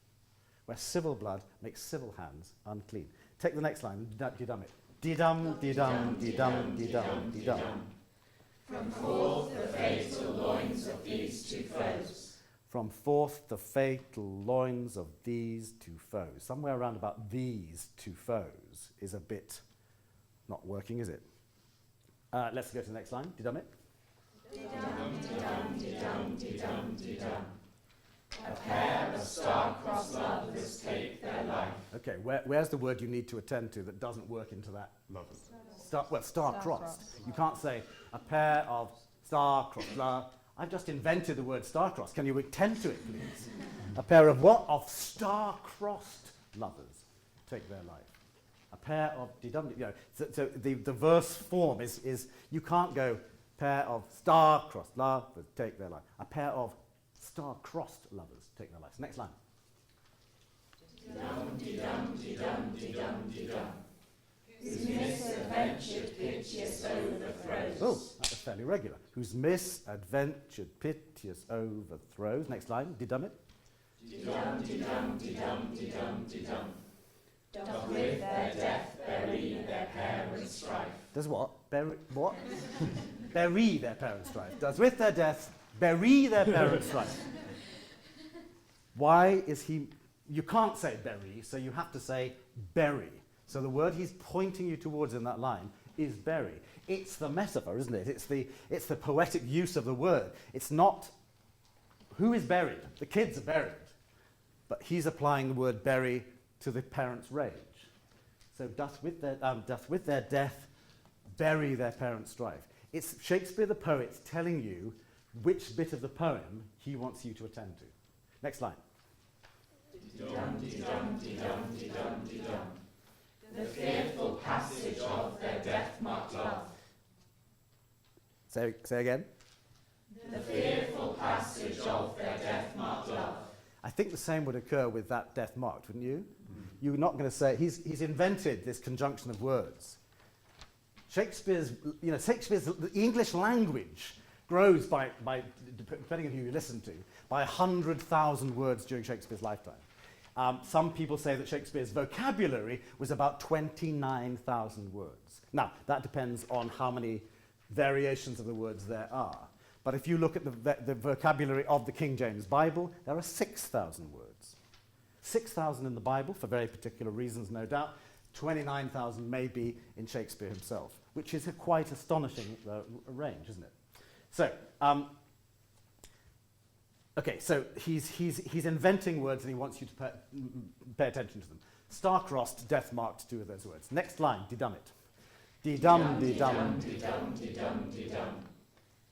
where civil blood makes civil hands unclean. Take the next line, de-dum it. De-dum, de-dum, de-dum, de-dum, de-dum. From forth the fatal loins of these two foes. From forth the fatal loins of these two foes. Somewhere around about these two foes is a bit not working, is it? Let's go to the next line. De-dum it. De-dum, de-dum, de-dum, de-dum, de-dum. A pair of star-crossed lovers take their life. Okay, where's the word you need to attend to that doesn't work into that? Star-crossed. You can't say a pair of star-crossed. I've just invented the word star-crossed. Can you attend to it, please? A pair of what? Of star-crossed lovers take their life. A pair of, so the verse form is you can't go pair of star-crossed lovers take their life. A pair of star-crossed lovers take their lives. Next line. Whose misadventured, piteous overthrows. Oh, that was fairly regular. Whose misadventured, piteous overthrows. Next line. Didum it. Doth with their death bury their parents' strife. Does what? What? Bury their parents' strife. Does with their death bury their parents' strife. Why is he... You can't say bury, so you have to say bury. So the word he's pointing you towards in that line is bury. It's the metaphor, isn't it? It's the poetic use of the word. It's not who is buried. The kids are buried. But he's applying the word bury to the parents' rage. So doth with their death bury their parents' strife. It's Shakespeare the poet telling you which bit of the poem he wants you to attend to. Next line. The fearful passage of their death-marked love. Say again. The fearful passage of their death-marked love. I think the same would occur with that death marked, wouldn't you? You're not going to say, he's invented this conjunction of words. Shakespeare's the English language grows by, depending on who you listen to, by 100,000 words during Shakespeare's lifetime. Some people say that Shakespeare's vocabulary was about 29,000 words. Now, that depends on how many variations of the words there are. But if you look at the vocabulary of the King James Bible, there are 6,000 words. 6,000 in the Bible, for very particular reasons, no doubt. 29,000 maybe in Shakespeare himself, which is a quite astonishing range, isn't it? So, okay, so he's inventing words and he wants you to pay attention to them. Star-crossed, death-marked, two of those words. Next line, de-dum it. De-dum, de-dum. De-dum, de-dum, de-dum.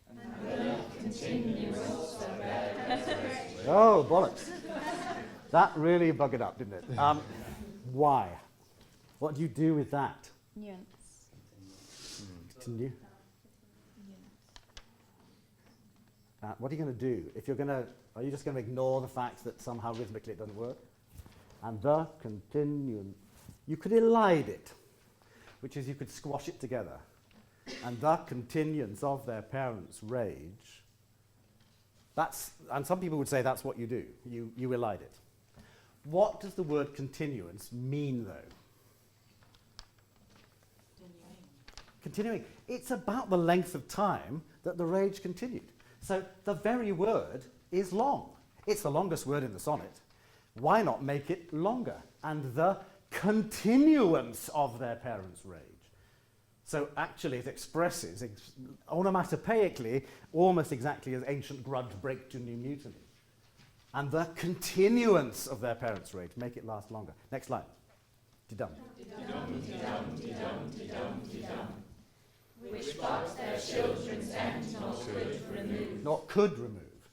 And the continuance of their Oh, bollocks. That really buggered up, didn't it? Why? What do you do with that? Nuance. Continue. What are you going to do? Are you just going to ignore the fact that somehow rhythmically it doesn't work? And the continuance. You could elide it, which is you could squash it together. And the continuance of their parents' rage. And some people would say that's what you do. You elide it. What does the word continuance mean, though? Continuing. It's about the length of time that the rage continued. So the very word is long. It's the longest word in the sonnet. Why not make it longer? And the continuance of their parents' rage. So actually it expresses onomatopoeically almost exactly as ancient grudge break to new mutiny. And the continuance of their parents' rage. Make it last longer. Next line. De-dum. De-dum, de-dum, de-dum, de-dum, de-dum. Which but their children's end not could remove. Not could remove.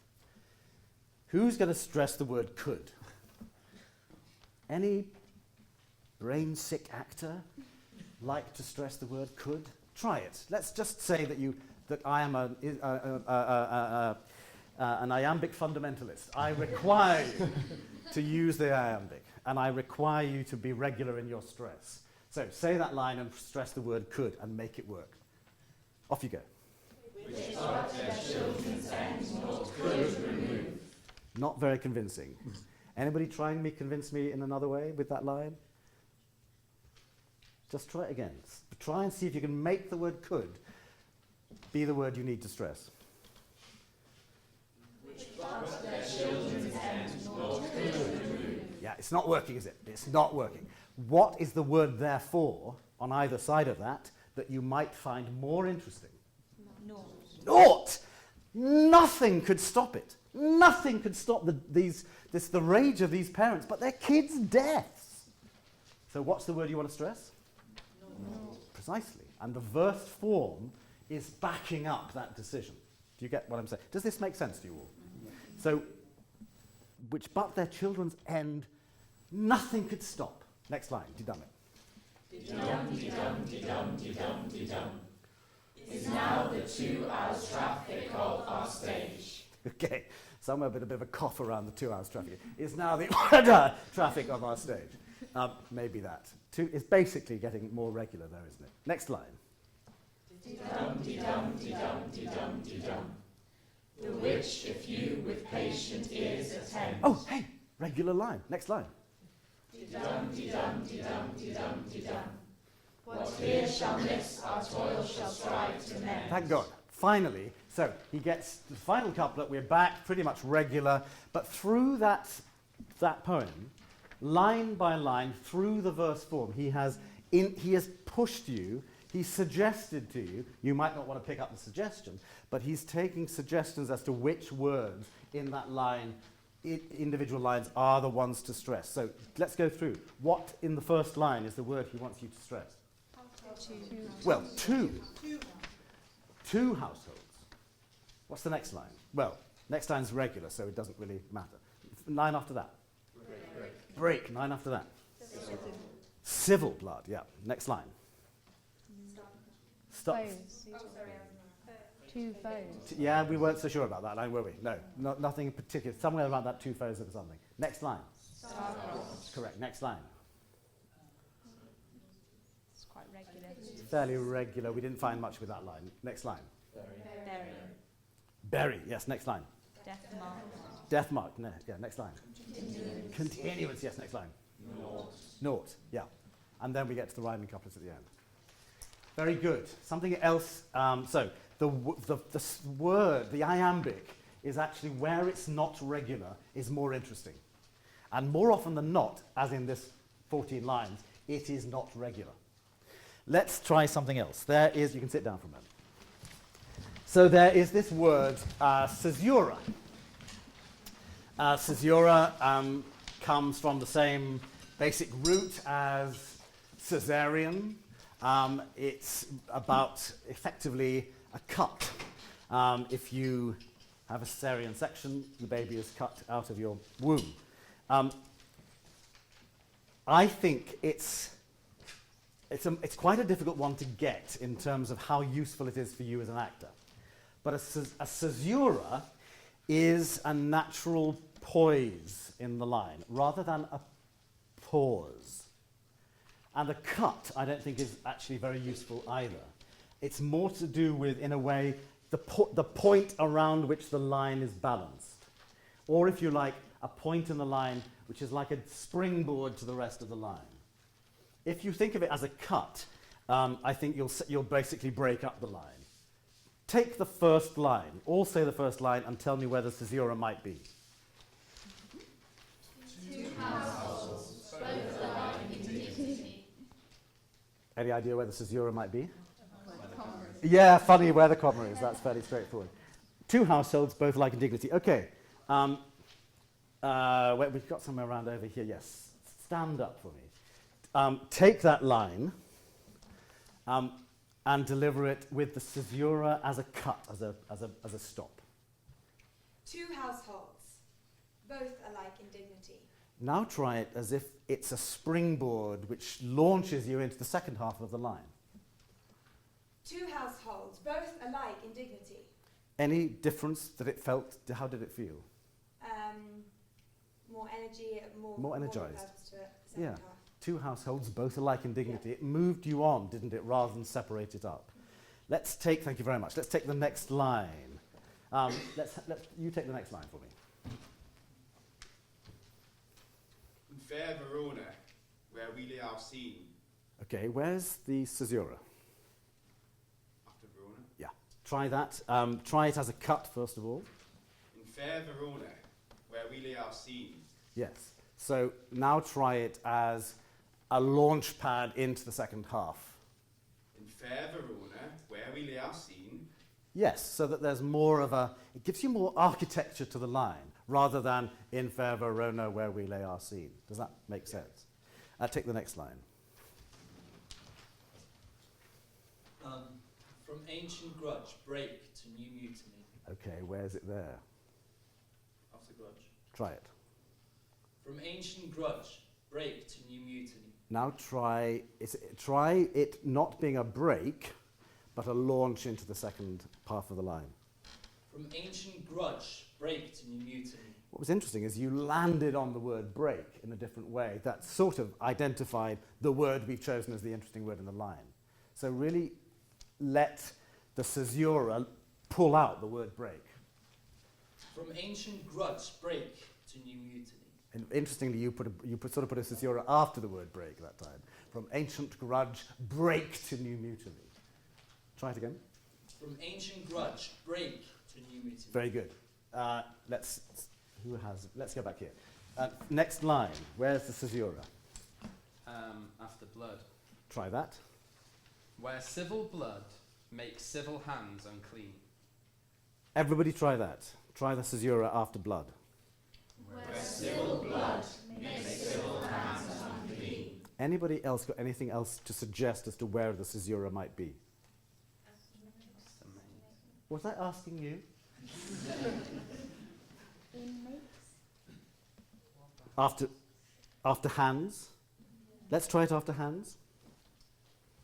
Who's going to stress the word could? Any brain-sick actor like to stress the word could? Try it. Let's just say that I am an iambic fundamentalist. I require you to use the iambic, and I require you to be regular in your stress. So say that line and stress the word could and make it work. Off you go. Which but their children's end not could remove. Not very convincing. Anybody trying to convince me in another way with that line? Just try it again. Try and see if you can make the word could be the word you need to stress. Which but their children's end not could remove. Yeah, it's not working, is it? It's not working. What is the word therefore on either side of that you might find more interesting? Naught. Naught! Nothing could stop it. Nothing could stop the rage of these parents, but their kids' deaths. So what's the word you want to stress? Naught. Precisely. And the verse form is backing up that decision. Do you get what I'm saying? Does this make sense to you all? So, which but their children's end, nothing could stop. Next line, dum it. Dum is now the 2 hours traffic of our stage. Okay, somewhere a bit of a cough around the 2 hours traffic. Is now the traffic of our stage. Maybe that. It's basically getting more regular though, isn't it? Next line. Dum. The which, if you with patient ears attend. Oh, hey, regular line. Next line. Dum. What here shall miss, our toil shall strive to mend. Thank God. Finally, so he gets the final couplet. We're back pretty much regular, but through that poem, line by line, through the verse form, he has pushed you. He's suggested to you. You might not want to pick up the suggestion, but he's taking suggestions as to which words in that line, individual lines, are the ones to stress. So let's go through. What in the first line is the word he wants you to stress? Well, two. Two households. What's the next line? Well, next line's regular, so it doesn't really matter. Line after that. Break. Line after that. Civil blood, yeah. Next line. Stop. Two foes. Yeah, we weren't so sure about that line, were we? No, nothing in particular. Somewhere around that 2 foes or something. Next line. Star-crossed. Correct. Next line. It's quite regular. Fairly regular. We didn't find much with that line. Next line. Bury. Bury. Yes, next line. Death mark. Death mark. No, yeah, next line. Continuance. Yes, next line. Naught. Yeah. And then we get to the rhyming couplets at the end. Very good. Something else. So the word, the iambic, is actually where it's not regular is more interesting. And more often than not, as in this 14 lines, it is not regular. Let's try something else. There is, you can sit down for a moment. So there is this word, caesura. Caesura comes from the same basic root as Caesarean. It's about effectively a cut. If you have a Caesarean section, the baby is cut out of your womb. I think it's quite a difficult one to get in terms of how useful it is for you as an actor. But a caesura is a natural poise in the line rather than a pause. And the cut, I don't think, is actually very useful either. It's more to do with, in a way, the point around which the line is balanced. Or, if you like, a point in the line which is like a springboard to the rest of the line. If you think of it as a cut, I think you'll basically break up the line. Take the first line, all say the first line, and tell me where the caesura might be. Two households, both alike in dignity. Any idea where the caesura might be? Yeah, funny where the comma is. That's fairly straightforward. Two households, both alike in dignity. Okay. We've got somewhere around over here. Yes. Stand up for me. Take that line and deliver it with the caesura as a cut, as a stop. Two households, both alike in dignity. Now try it as if it's a springboard which launches you into the second half of the line. Two households, both alike in dignity. Any difference that it felt? How did it feel? More energy, More energized. More purpose to it, second Yeah. half. Two households, both alike in dignity. Yeah. It moved you on, didn't it, rather than separate it up. Thank you very much. Let's take the next line. You take the next line for me. In fair Verona, where we lay our scene. Okay, where's the caesura? After Verona. Yeah. Try that. Try it as a cut, first of all. In fair Verona, where we lay our scene. Yes. So now try it as a launch pad into the second half. In fair Verona, where we lay our scene. Yes, so that there's more of it gives you more architecture to the line, rather than in fair Verona, where we lay our scene. Does that make sense? Take the next line. From ancient grudge break to new mutiny. Okay, where's it there? After grudge. Try it. From ancient grudge, break to new mutiny. Now try it not being a break, but a launch into the second half of the line. From ancient grudge, break to new mutiny. What was interesting is you landed on the word break in a different way. That sort of identified the word we've chosen as the interesting word in the line. So really let the caesura pull out the word break. From ancient grudge, break to new mutiny. And interestingly, you sort of put a caesura after the word break that time. From ancient grudge, break to new mutiny. Try it again. From ancient grudge, break to new mutiny. Very good. Let's go back here. Next line. Where's the caesura? After blood. Try that. Where civil blood makes civil hands unclean. Everybody try that. Try the caesura after blood. Where civil blood makes civil hands unclean. Anybody else got anything else to suggest as to where the caesura might be? Was I asking you? After hands? Let's try it after hands.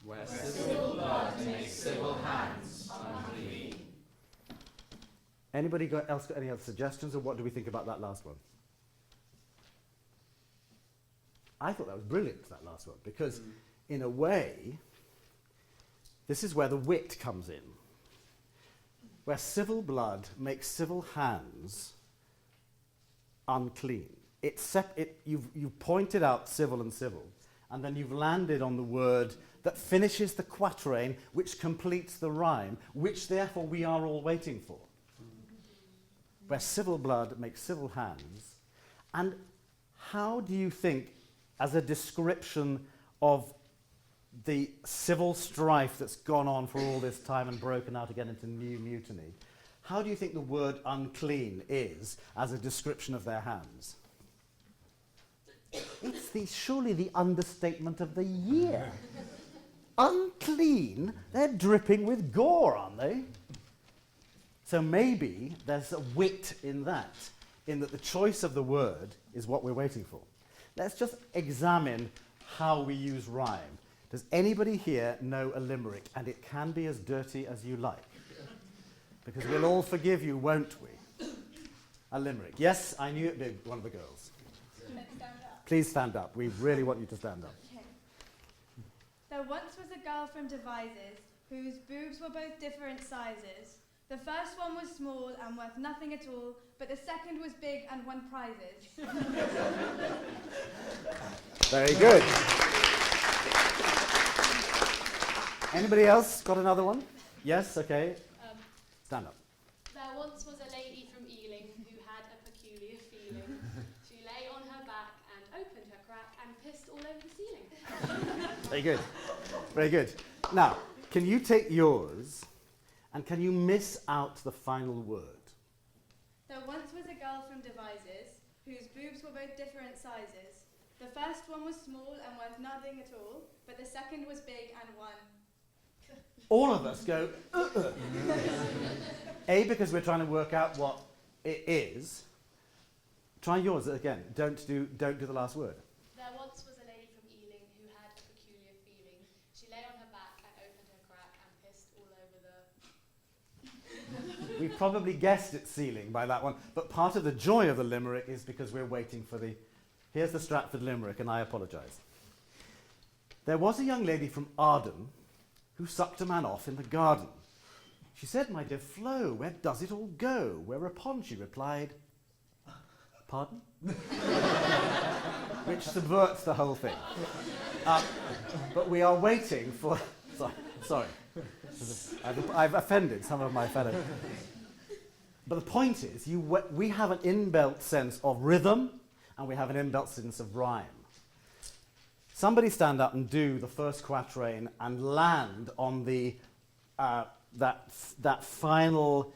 Where civil blood makes civil hands unclean. Anybody else got any other suggestions, or what do we think about that last one? I thought that was brilliant, that last one, because in a way, this is where the wit comes in. Where civil blood makes civil hands unclean. You've pointed out civil and civil, and then you've landed on the word that finishes the quatrain, which completes the rhyme, which therefore we are all waiting for. Where civil blood makes civil hands. And how do you think, as a description of the civil strife that's gone on for all this time and broken out again into new mutiny, how do you think the word unclean is as a description of their hands? It's surely the understatement of the year. Unclean? They're dripping with gore, aren't they? So maybe there's a wit in that the choice of the word is what we're waiting for. Let's just examine how we use rhyme. Does anybody here know a limerick? And it can be as dirty as you like. Because we'll all forgive you, won't we? A limerick. Yes, I knew it'd be one of the girls. Please stand up. We really want you to stand up. Okay. There once was a girl from Devizes whose boobs were both different sizes. The first one was small and worth nothing at all, but the second was big and won prizes. Very good. Anybody else got another one? Yes, okay. Stand up. There once was a lady from Ealing who had a peculiar feeling. She lay on her back and opened her crack and pissed all over the ceiling. Very good. Very good. Now, can you take yours and can you miss out the final word? There once was a girl from Devizes whose boobs were both different sizes. The first one was small and worth nothing at all, but the second was big and won. All of us go, A, because we're trying to work out what it is. Try yours again. Don't do the last word. There once was a lady from Ealing who had a peculiar feeling. She lay on her back and opened her crack and pissed all over the... We've probably guessed it's ceiling by that one, but part of the joy of the limerick is because we're waiting for the... Here's the Stratford limerick, and I apologise. There was a young lady from Arden who sucked a man off in the garden. She said, "My dear Flo, where does it all go?" Whereupon she replied, "Pardon?" Which subverts the whole thing. But we are waiting for... Sorry. I've offended some of my fellow. But the point is, we have an inbuilt sense of rhythm, and we have an inbuilt sense of rhyme. Somebody stand up and do the first quatrain and land on the that final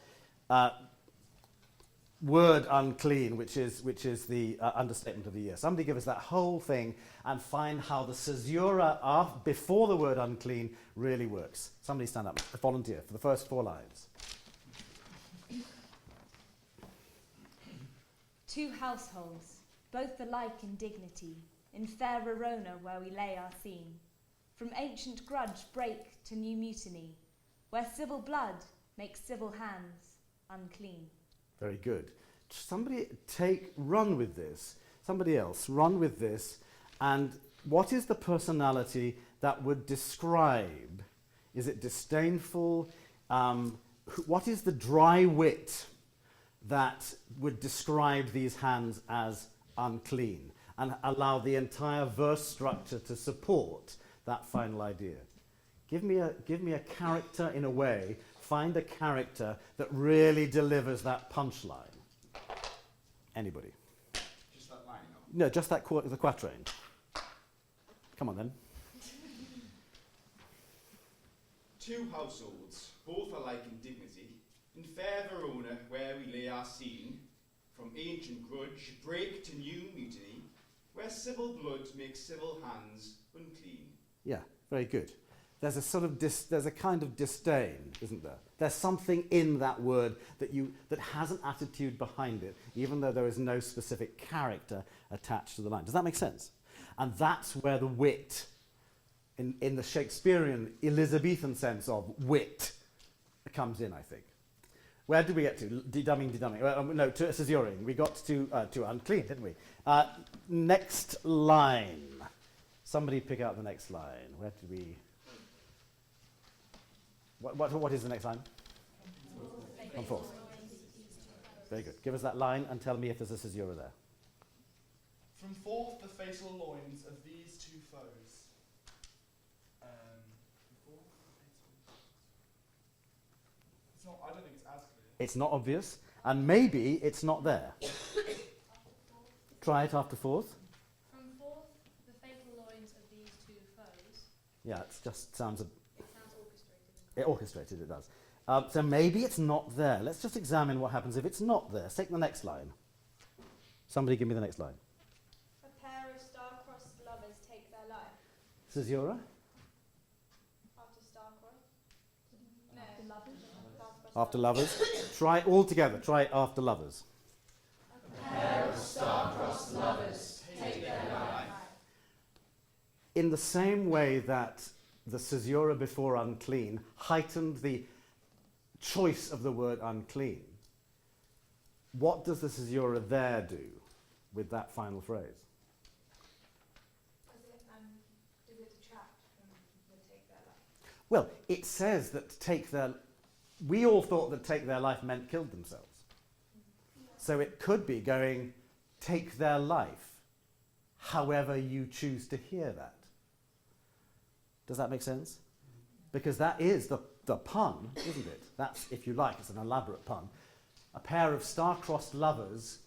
word unclean, which is the understatement of the year. Somebody give us that whole thing and find how the caesura before the word unclean really works. Somebody stand up, a volunteer, for the first 4 lines. 2 households, both alike in dignity, in fair Verona where we lay our scene. From ancient grudge break to new mutiny, where civil blood makes civil hands unclean. Very good. Somebody run with this. Somebody else, run with this. And what is the personality that would describe? Is it disdainful? What is the dry wit that would describe these hands as unclean and allow the entire verse structure to support that final idea? Give me a character in a way. Find a character that really delivers that punchline. Anybody? Just that line, though? No, just the quatrain. Come on then. 2 households, both alike in dignity, in fair Verona where we lay our scene, from ancient grudge break to new mutiny, where civil blood makes civil hands unclean. Yeah, very good. There's a sort of there's a kind of disdain, isn't there? There's something in that word that has an attitude behind it, even though there is no specific character attached to the line. Does that make sense? And that's where the wit, in the Shakespearean Elizabethan sense of wit, comes in, I think. Where did we get to? De-dumbing. No, to caesuring. We got to unclean, didn't we? Next line. Somebody pick out the next line. Where did we... What is the next line? On 4th. Very good. Give us that line and tell me if there's a caesura there. From forth the fatal loins of these 2 foes. It's not, I don't think it's as clear. It's not obvious, and maybe it's not there. Try it after 4th. From forth the fatal loins of these 2 foes. Yeah, it just sounds... It sounds orchestrated. It orchestrated, it does. So maybe it's not there. Let's just examine what happens if it's not there. Take the next line. Somebody give me the next line. A pair of star-crossed lovers take their life. Caesura? After star-crossed? No. After lovers. Try it all together. Try it after lovers. A pair of star-crossed lovers take their life. In the same way that the caesura before unclean heightened the choice of the word unclean, what does the caesura there do with that final phrase? Does it detract from the take their life? Well, it says that we all thought that take their life meant killed themselves. So it could be going, take their life, however you choose to hear that. Does that make sense? Because that is the pun, isn't it? That's, if you like, it's an elaborate pun. A pair of star-crossed lovers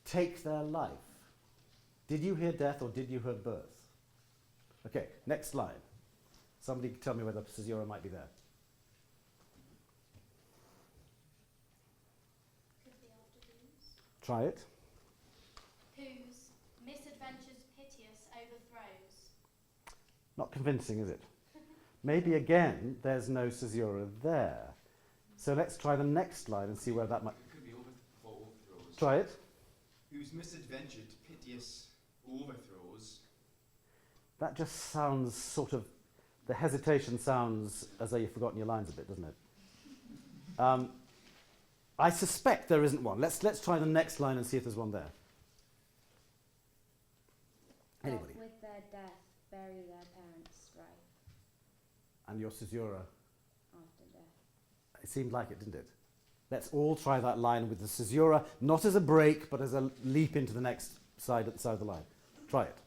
take their life. Did you hear death or did you hear birth? Okay, next line. Somebody tell me whether caesura might be there. Could be after whose. Try it. Whose misadventures piteous overthrows. Not convincing, is it? Maybe again, there's no caesura there. So let's try the next line and see where that might... It could be overthrows. Try it. Whose misadventured piteous overthrows. That just sounds sort of... The hesitation sounds as though you've forgotten your lines a bit, doesn't it? I suspect there isn't one. Let's try the next line and see if there's one there. Anybody? With their death, bury their parents' strife. And your caesura? After death. It seemed like it, didn't it? Let's all try that line with the caesura, not as a break, but as a leap into the next side at the side of the line. Try it.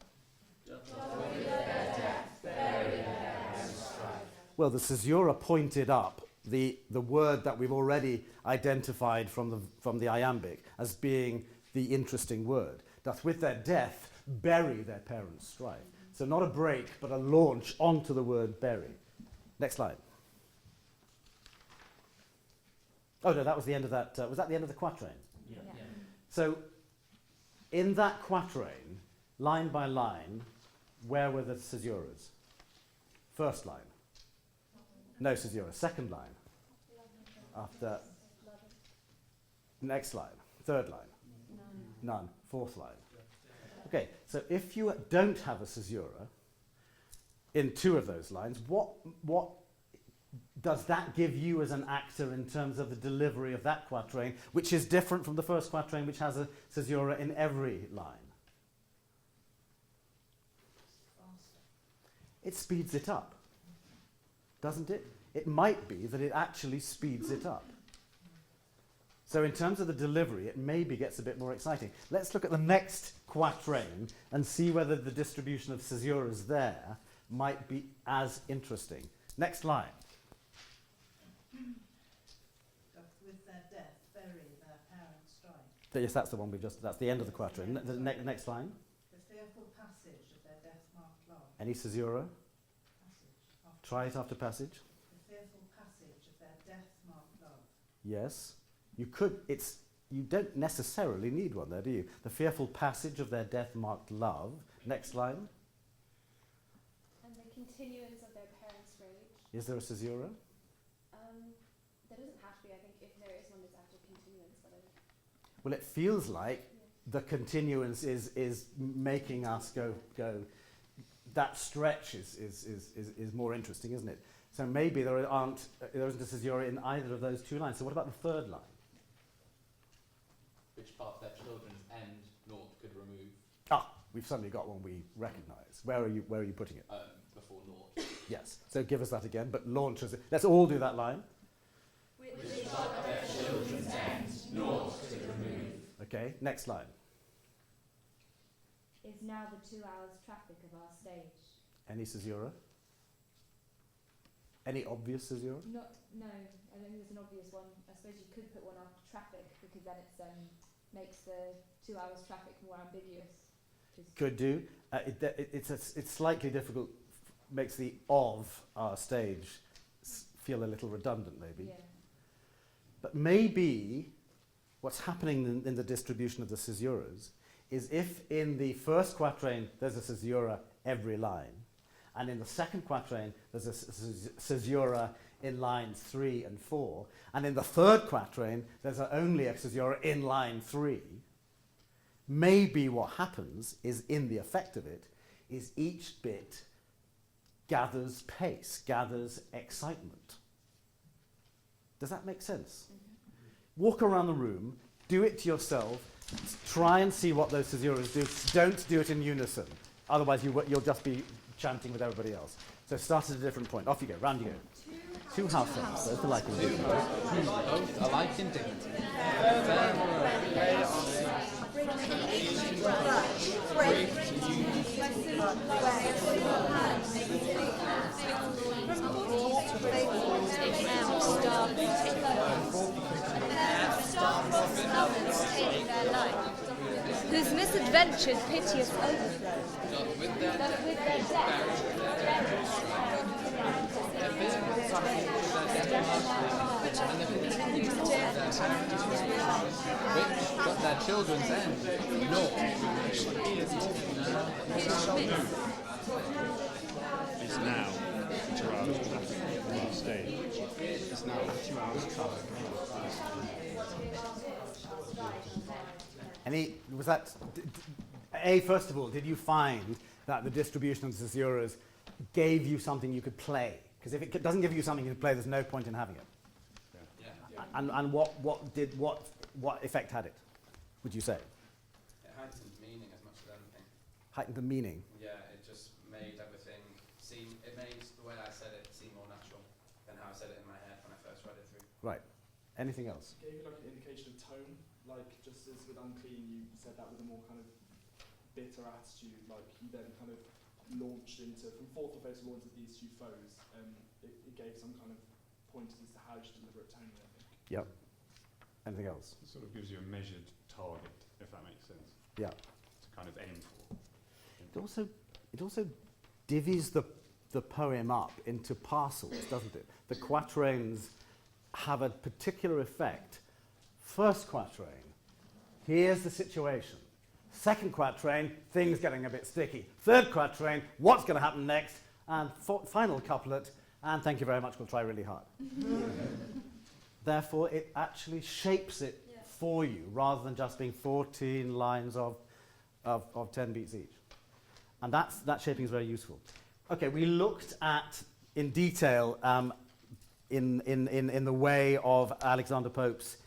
Well, the caesura pointed up the word that we've already identified from the iambic as being the interesting word. Doth with their death bury their parents' strife. So not a break, but a launch onto the word bury. Next slide. Oh no, that was the end of that. Was that the end of the quatrain? Yeah. So in that quatrain, line by line, where were the caesuras? First line. No caesura. Second line. After. Next line. Third line. None. Fourth line. Okay, so if you don't have a caesura in two of those lines, what does that give you as an actor in terms of the delivery of that quatrain, which is different from the first quatrain, which has a caesura in every line? It speeds it up, doesn't it? It might be that it actually speeds it up. So in terms of the delivery, it maybe gets a bit more exciting. Let's look at the next quatrain and see whether the distribution of caesuras there might be as interesting. Next line. With their death, bury their parents' strife. Yes, that's the one that's the end of the quatrain. The next line. The fearful passage of their death-marked love. Any caesura? Passage. Try it after passage. The fearful passage of their death-marked love. Yes. You could, you don't necessarily need one there, do you? The fearful passage of their death-marked love. Next line. And the continuance of their parents' rage. Is there a caesura? There doesn't have to be. I think if there is one, it's after continuance. But Well, it feels like the continuance is making us go. That stretch is more interesting, isn't it? So maybe there isn't a caesura in either of those two lines. So what about the third line? Which part of their children's end naught could remove? Ah, we've suddenly got one we recognise. Where are you putting it? Before naught. Yes. So give us that again. But launch us. Let's all do that line. Which part of their children's end naught could remove. Okay. Next line. Is now the 2 hours traffic of our stage. Any caesura? Any obvious caesura? No, I don't think there's an obvious one. I suppose you could put one after traffic because then it makes the 2 hours traffic more ambiguous. Could do. It's slightly difficult. Makes the of our stage feel a little redundant, maybe. Yeah. But maybe what's happening in the distribution of the caesuras is if in the first quatrain there's a caesura every line, and in the second quatrain there's a caesura in lines 3 and 4, and in the third quatrain there's only a caesura in line 3, maybe what happens is, in the effect of it, is each bit gathers pace, gathers excitement. Does that make sense? Walk around the room, do it to yourself, try and see what those caesuras do. Don't do it in unison, otherwise you'll just be chanting with everybody else. So start at a different point. Off you go, round you go. Two households, both alike in dignity. Both alike in dignity. Whose misadventures piteous overthrow, But with that their with their death which got their children's end naught. It's now 2 hours traffic from our stage. It's now 2 hours traffic. Was that, first of all, did you find that the distribution of the caesuras gave you something you could play? Because if it doesn't give you something you can play, there's no point in having it. Yeah. And what effect had it, would you say? It heightened meaning as much as anything. Heightened the meaning. Yeah, it just made everything seem, it made the way I said it seem more natural than how I said it in my head when I first read it through. Right. Anything else? Gave you like an indication of tone, like just as with Unclean you said that with a more kind of bitter attitude, like you then kind of launched into, from fourth of face launch of these two foes, it gave some kind of pointers as to how you should deliver it tonally, I think. Yep. Anything else? It sort of gives you a measured target, if that makes sense. Yeah. To kind of aim for. It also divvies the poem up into parcels, doesn't it? The quatrains have a particular effect. First quatrain, here's the situation. Second quatrain, things getting a bit sticky. Third quatrain, what's going to happen next? And final couplet, and thank you very much, we'll try really hard. Therefore, it actually shapes it for you, rather than just being 14 lines of 10 beats each. And that shaping is very useful. Okay, we looked at, in detail, in the way of Alexander Pope's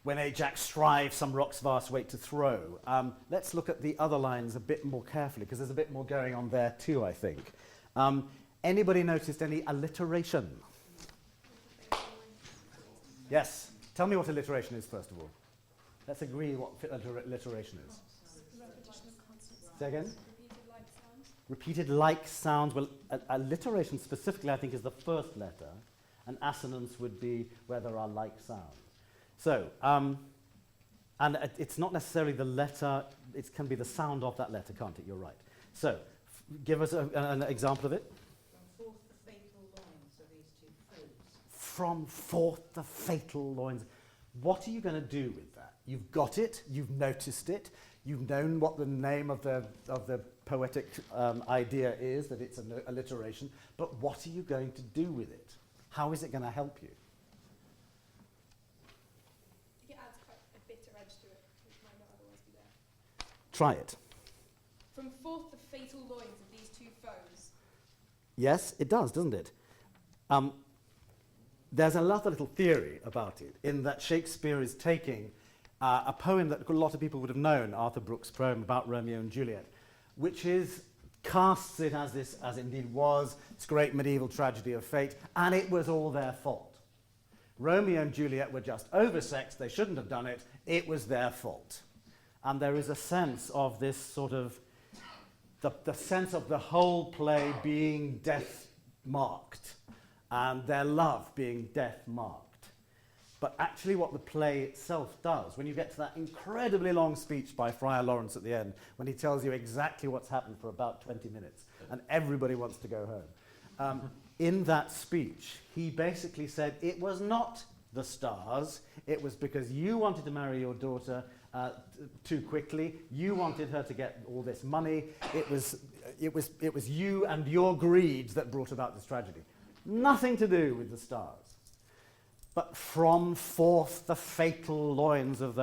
when Ajax strives, some rock's vast weight to throw. Let's look at the other lines a bit more carefully, because there's a bit more going on there too, I think. Anybody noticed any alliteration? Yes. Tell me what alliteration is, first of all. Let's agree what alliteration is. Say again? Repeated like sounds. Well, alliteration specifically, I think, is the first letter, and assonance would be where there are like sounds. So, and it's not necessarily the letter, it can be the sound of that letter, can't it? You're right. So, give us an example of it. From forth the fatal loins of these two foes. From forth the fatal loins. What are you going to do with that? You've got it, you've noticed it, you've known what the name of the poetic idea is, that it's an alliteration, but what are you going to do with it? How is it going to help you? It adds quite a bitter edge to it, which might not otherwise be there. Try it. From forth the fatal loins of these two foes. Yes, it does, doesn't it? There's another little theory about it, in that Shakespeare is taking a poem that a lot of people would have known, Arthur Brooks' poem about Romeo and Juliet, which casts it as it indeed was, this great medieval tragedy of fate, and it was all their fault. Romeo and Juliet were just oversexed, they shouldn't have done it, it was their fault. And there is a sense of this sort of, the sense of the whole play being death-marked, and their love being death-marked. But actually what the play itself does, when you get to that incredibly long speech by Friar Lawrence at the end, when he tells you exactly what's happened for about 20 minutes, and everybody wants to go home, in that speech, he basically said it was not the stars, it was because you wanted to marry your daughter too quickly, you wanted her to get all this money, it was you and your greed that brought about this tragedy. Nothing to do with the stars. But from forth the fatal loins of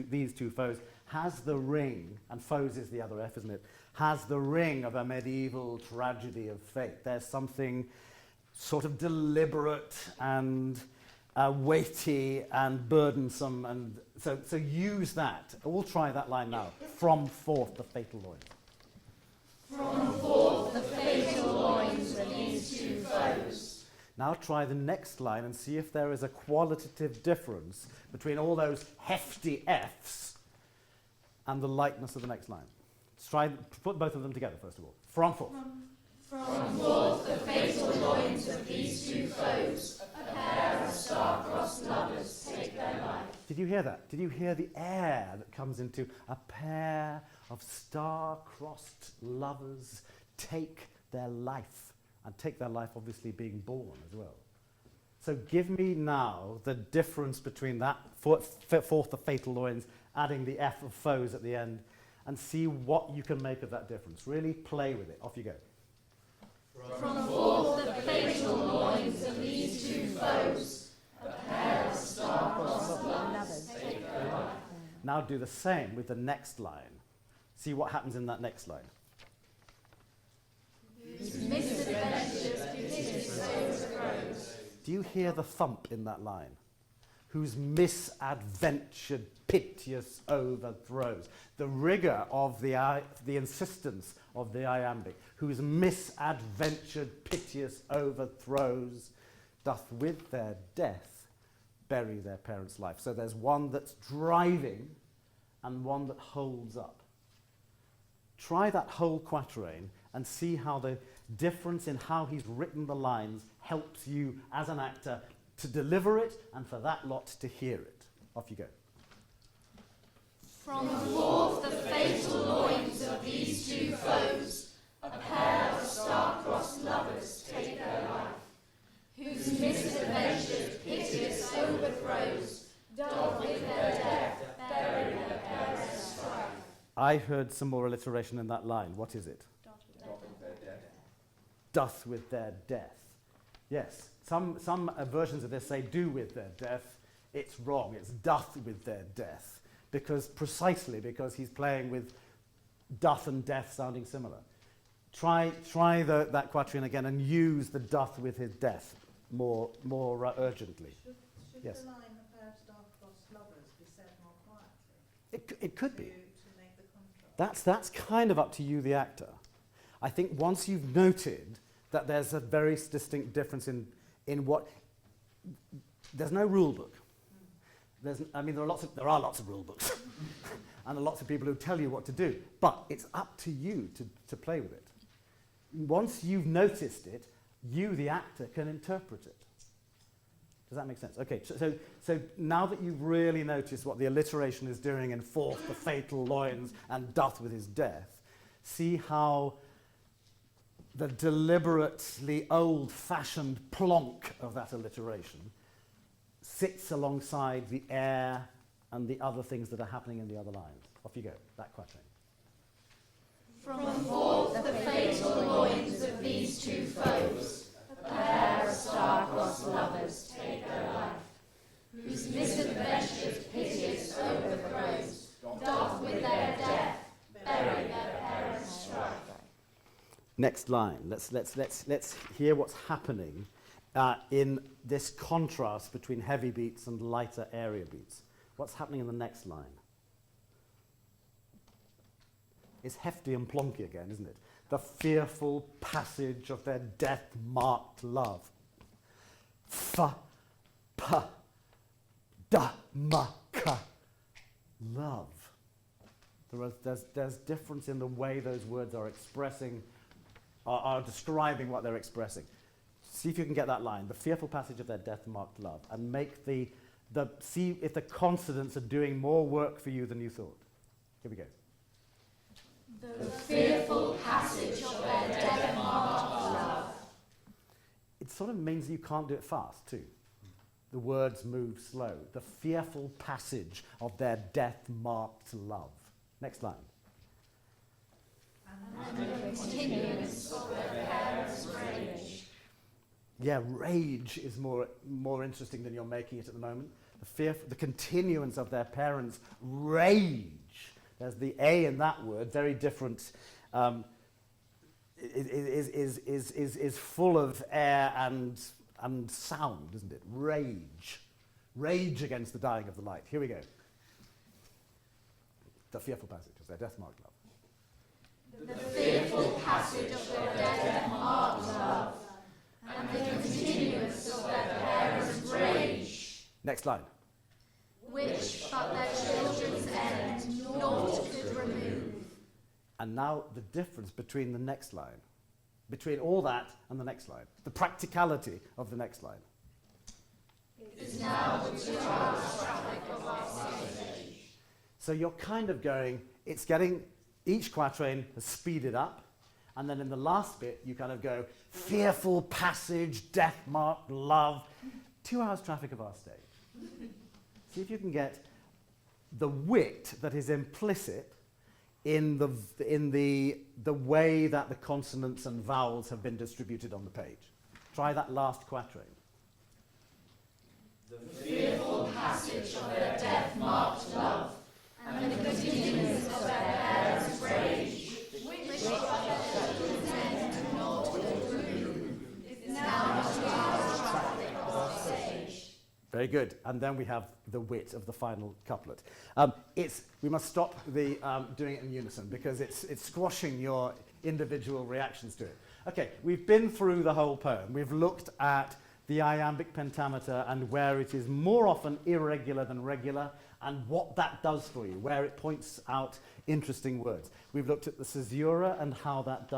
these two foes has the ring, and foes is the other F, isn't it? Has the ring of a medieval tragedy of fate. There's something sort of deliberate and weighty and burdensome, and so use that. We'll try that line now. From forth the fatal loins. From forth the fatal loins of these two foes. Now try the next line and see if there is a qualitative difference between all those hefty Fs and the lightness of the next line. Let's try put both of them together first of all. From forth. From forth the fatal loins of these two foes, a pair of star-crossed lovers take their life. Did you hear that? Did you hear the air that comes into a pair of star-crossed lovers take their life? And take their life obviously being born as well. So give me now the difference between that forth the fatal loins, adding the F of foes at the end, and see what you can make of that difference. Really play with it. Off you go. From forth the fatal loins of these two foes, a pair of star-crossed lovers take their life. Now do the same with the next line. See what happens in that next line. Do you hear the thump in that line? Whose misadventured piteous overthrows. The rigour of the insistence of the iambic. Whose misadventured piteous overthrows doth with their death bury their parents' life. So there's one that's driving and one that holds up. Try that whole quatrain and see how the difference in how he's written the lines helps you as an actor to deliver it and for that lot to hear it. Off you go. From forth the fatal loins of these two foes, a pair of star-crossed lovers take their life, whose misadventured piteous overthrows doth with their death bury their parents' strife. I heard some more alliteration in that line. What is it? Doth with their death. Yes, some versions of this say do with their death. it's wrong. It's doth with their death, precisely because he's playing with doth and death sounding similar. Try that quatrain again and use the doth with his death more urgently. Should Yes. the line "a pair of star-crossed lovers" be said more quietly? It could be. To make the contrast. That's kind of up to you, the actor. I think once you've noted that there's a very distinct difference in what... There's no rule book. There are lots of rule books. And there are lots of people who tell you what to do. But it's up to you to play with it. Once you've noticed it, you, the actor, can interpret it. Does that make sense? Okay, so now that you've really noticed what the alliteration is doing in forth the fatal loins and doth with his death, see how the deliberately old-fashioned plonk of that alliteration sits alongside the air and the other things that are happening in the other lines. Off you go, that quatrain. From forth the fatal loins of these two foes, a pair of star-crossed lovers take their life, whose misadventures piteous overthrows, doth with their death bury their parents' strife. Next line. Let's hear what's happening in this contrast between heavy beats and lighter area beats. What's happening in the next line? It's hefty and plonky again, isn't it? The fearful passage of their death-marked love. Fa, pa, da, ma, ka. Love. There's difference in the way those words are expressing, are describing what they're expressing. See if you can get that line. The fearful passage of their death-marked love. And make see if the consonants are doing more work for you than you thought. Here we go. The fearful passage of their death-marked love. It sort of means you can't do it fast, too. The words move slow. The fearful passage of their death-marked love. Next line. And the continuance of their parents' rage. Yeah, rage is more interesting than you're making it at the moment. The continuance of their parents' rage. There's the A in that word, very different. Is full of air and sound, isn't it? Rage. Rage against the dying of the light. Here we go. The fearful passage of their death-marked love. The fearful passage of their death-marked love. And the continuance of their parents' rage. Next line. Which but their children's end naught could remove. And now the difference between the next line, between all that and the next line, the practicality of the next line. Is now the 2 hours traffic of our stage. So you're kind of going, each quatrain has speeded up, and then in the last bit you kind of go, fearful passage, death-marked love, 2 hours traffic of our stage. See if you can get the wit that is implicit in the way that the consonants and vowels have been distributed on the page. Try that last quatrain. The fearful passage of their death-marked love, and the continuance of their parents' rage, which but their children's end naught could remove, is now the 2 hours traffic of our stage. Very good. And then we have the wit of the final couplet. We must stop doing it in unison because it's squashing your individual reactions to it. Okay, we've been through the whole poem. We've looked at the iambic pentameter and where it is more often irregular than regular and what that does for you, where it points out interesting words. We've looked at the caesura and how that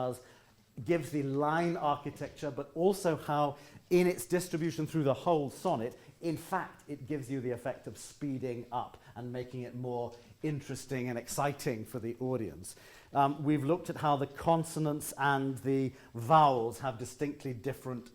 gives the line architecture, but also how in its distribution through the whole sonnet, in fact, it gives you the effect of speeding up and making it more interesting and exciting for the audience. We've looked at how the consonants and the vowels have distinctly different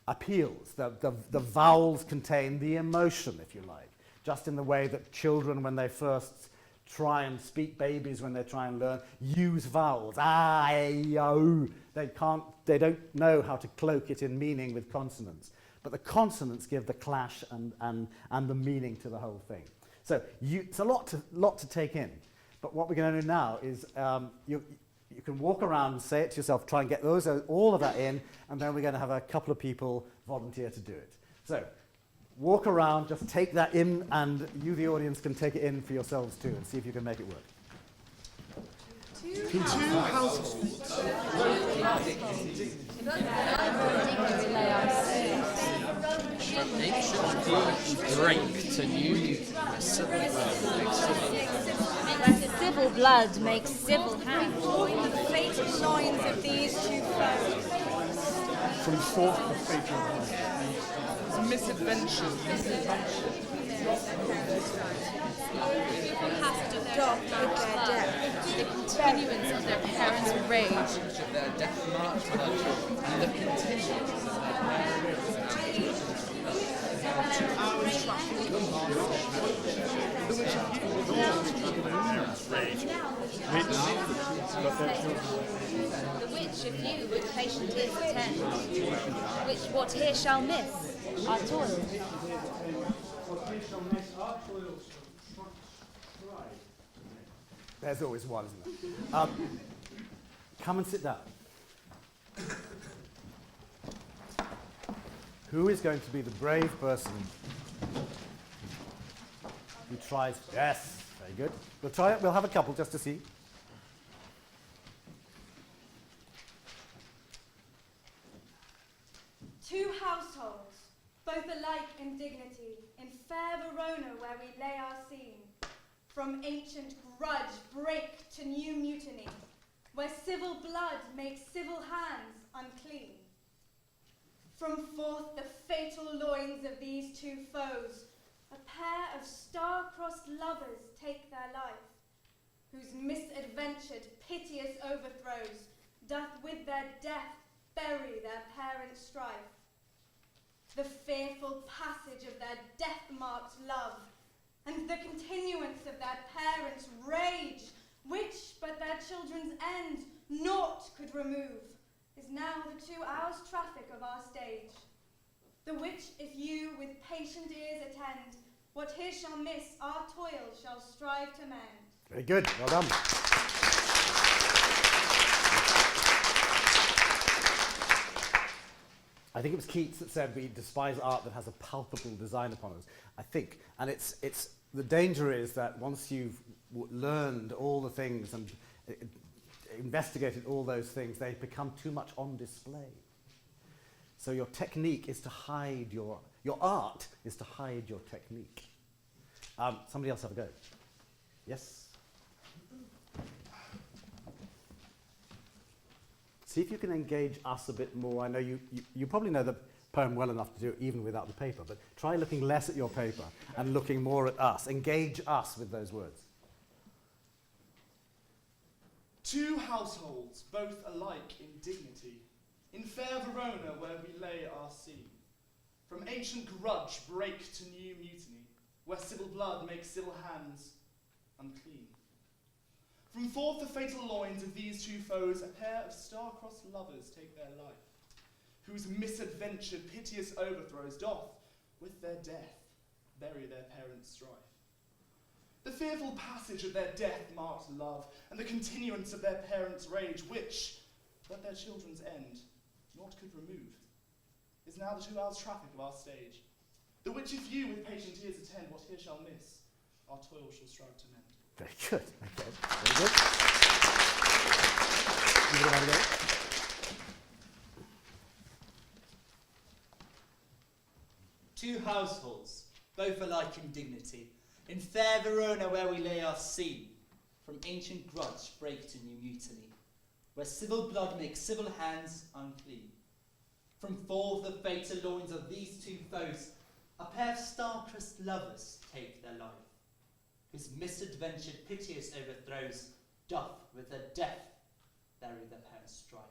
appeals. The vowels contain the emotion, if you like, just in the way that children, when they first try and speak, babies, when they try and learn, use vowels. Ah, eh, oh. They don't know how to cloak it in meaning with consonants. but the consonants give the clash and the meaning to the whole thing. So it's a lot to take in. But what we're going to do now is you can walk around and say it to yourself, try and get all of that in, and then we're going to have a couple of people volunteer to do it. So walk around, just take that in, and you, the audience, can take it in for yourselves too, and see if you can make it work. Two households. From ancient grudge break to new Civil blood makes civil hands. The fatal loins of these two foes. From forth the fatal line. misadventure. The continuance of their parents' rage, of their death march, and the continuance of their The which of you with patient ears attend, which what here shall miss, our toil. There's always one, isn't there? Come and sit down. Who is going to be the brave person who tries? Yes, very good. We'll try it. We'll have a couple just to see. Two households, both alike in dignity, in fair Verona where we lay our scene. From ancient grudge break to new mutiny, where civil blood makes civil hands unclean. From forth the fatal loins of these two foes, a pair of star-crossed lovers take their life, whose misadventured, piteous overthrows doth with their death bury their parents' strife. The fearful passage of their death-marked love, and the continuance of their parents' rage, which but their children's end naught could remove, is now the 2 hours' traffic of our stage. The which if you with patient ears attend, what here shall miss, our toil shall strive to mend. Very good, well done. I think it was Keats that said we despise art that has a palpable design upon us. I think, and it's the danger is that once you've learned all the things and investigated all those things, they become too much on display. So your technique is to hide your art is to hide your technique. Somebody else have a go. Yes? See if you can engage us a bit more. I know you probably know the poem well enough to do it even without the paper, but try looking less at your paper and looking more at us. Engage us with those words. Two households, both alike in dignity, in fair Verona where we lay our scene. From ancient grudge break to new mutiny, where civil blood makes civil hands unclean. From forth the fatal loins of these two foes, a pair of star-crossed lovers take their life, whose misadventured piteous overthrows doth, with their death, bury their parents' strife. The fearful passage of their death-marked love, and the continuance of their parents' rage, which, but their children's end, naught could remove, is now the 2 hours' traffic of our stage. The which if you with patient ears attend, what here shall miss, our toil shall strive to mend. Very good. Okay. Very good. Give it another go. Two households, both alike in dignity, in fair Verona where we lay our scene. From ancient grudge break to new mutiny, where civil blood makes civil hands unclean. From forth the fatal loins of these two foes, a pair of star-crossed lovers take their life, whose misadventured piteous overthrows doth with their death bury their parents' strife.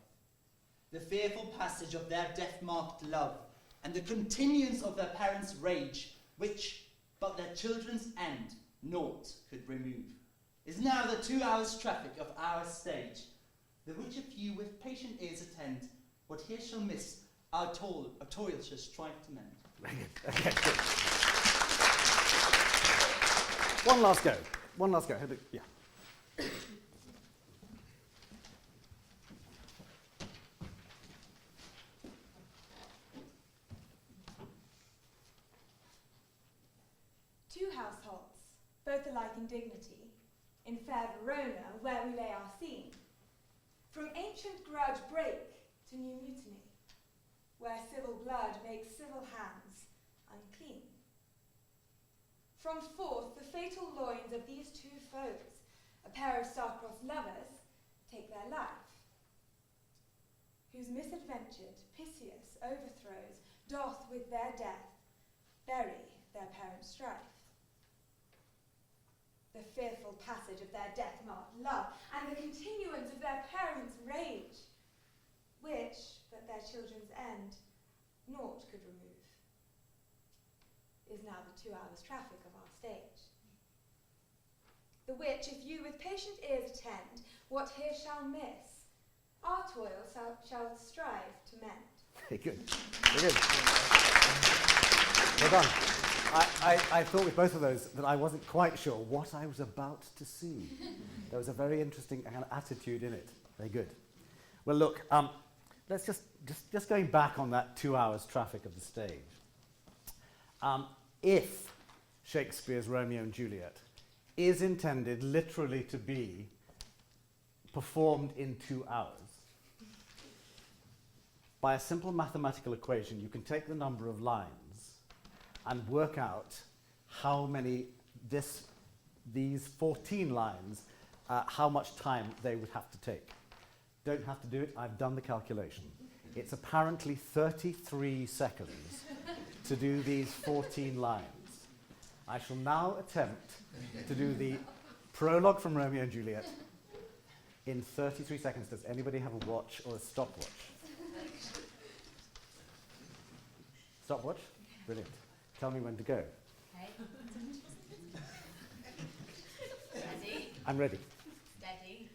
The fearful passage of their death-marked love, and the continuance of their parents' rage, which but their children's end naught could remove, is now the 2 hours' traffic of our stage, the which if you with patient ears attend, what here shall miss, our toil shall strive to mend. Very good. Okay, good. One last go. One last go. Yeah. Two households, both alike in dignity, in fair Verona, where we lay our scene. From ancient grudge break to new mutiny, where civil blood makes civil hands unclean. From forth the fatal loins of these two foes, a pair of star-crossed lovers, take their life, whose misadventured piteous overthrows doth with their death bury their parent strife. The fearful passage of their death-marked love, and the continuance of their parents' rage, which, but their children's end, naught could remove, is now the 2 hours' traffic of our stage. The which, if you with patient ears attend, what here shall miss, our toil shall strive to mend. Very good. Very good. Well done. I thought with both of those that I wasn't quite sure what I was about to see. There was a very interesting kind of attitude in it. Very good. Well, look, let's just going back on that 2 hours traffic of the stage. If Shakespeare's Romeo and Juliet is intended literally to be performed in 2 hours, by a simple mathematical equation, you can take the number of lines and work out how many these 14 lines, how much time they would have to take. Don't have to do it, I've done the calculation. It's apparently 33 seconds to do these 14 lines. I shall now attempt to do the prologue from Romeo and Juliet in 33 seconds. Does anybody have a watch or a stopwatch? Stopwatch? Brilliant. Tell me when to go. Okay. Ready? I'm ready. Steady.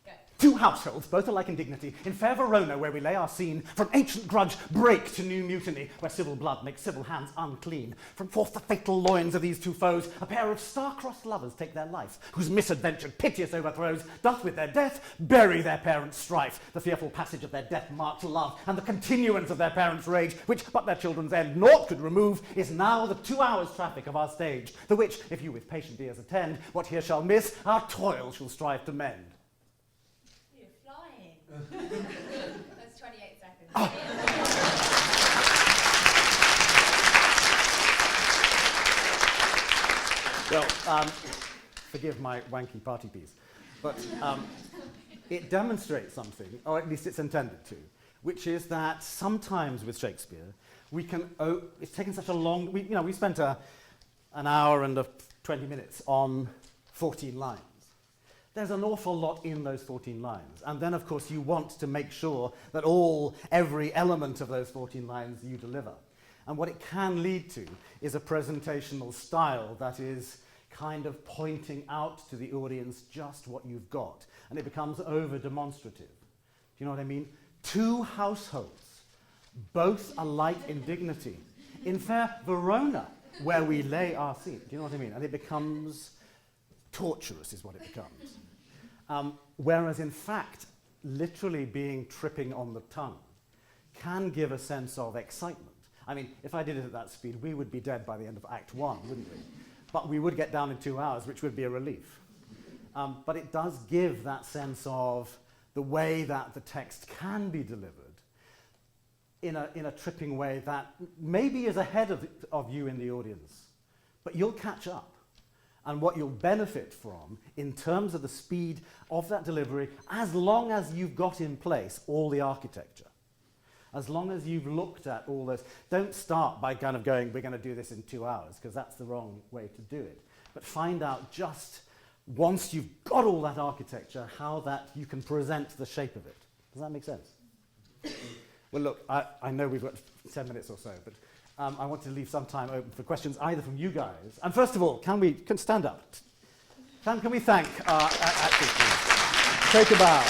Go. Two households, both alike in dignity, in fair Verona, where we lay our scene, from ancient grudge break to new mutiny, where civil blood makes civil hands unclean. From forth the fatal loins of these two foes, a pair of star-crossed lovers take their life, whose misadventured piteous overthrows doth with their death bury their parents' strife, the fearful passage of their death-marked love, and the continuance of their parents' rage, which but their children's end naught could remove, is now the 2 hours' traffic of our stage, the which, if you with patient ears attend, what here shall miss, our toil shall strive to mend. That's 28 seconds. Well, forgive my wanky party piece, but it demonstrates something, or at least it's intended to, which is that sometimes with Shakespeare, we can, it's taken such a long, we spent an hour and 20 minutes on 14 lines. There's an awful lot in those 14 lines. And then, of course, you want to make sure that every element of those 14 lines you deliver. And what it can lead to is a presentational style that is kind of pointing out to the audience just what you've got. And it becomes over-demonstrative. Do you know what I mean? Two households, both alike in dignity, in fair Verona, where we lay our scene. Do you know what I mean? And it becomes torturous is what it becomes. Whereas in fact, literally being tripping on the tongue can give a sense of excitement. I mean, if I did it at that speed, we would be dead by the end of Act 1, wouldn't we? But we would get down in 2 hours, which would be a relief. But it does give that sense of the way that the text can be delivered in a tripping way that maybe is ahead of you in the audience, but you'll catch up. And what you'll benefit from in terms of the speed of that delivery, as long as you've got in place all the architecture, as long as you've looked at all this. Don't start by kind of going, we're going to do this in 2 hours, because that's the wrong way to do it. But find out just once you've got all that architecture, how that you can present the shape of it. Does that make sense? Well, look, I know we've got 10 minutes or so, but I want to leave some time open for questions, either from you guys. And first of all, can stand up. Can we thank our actors, please? Take a bow.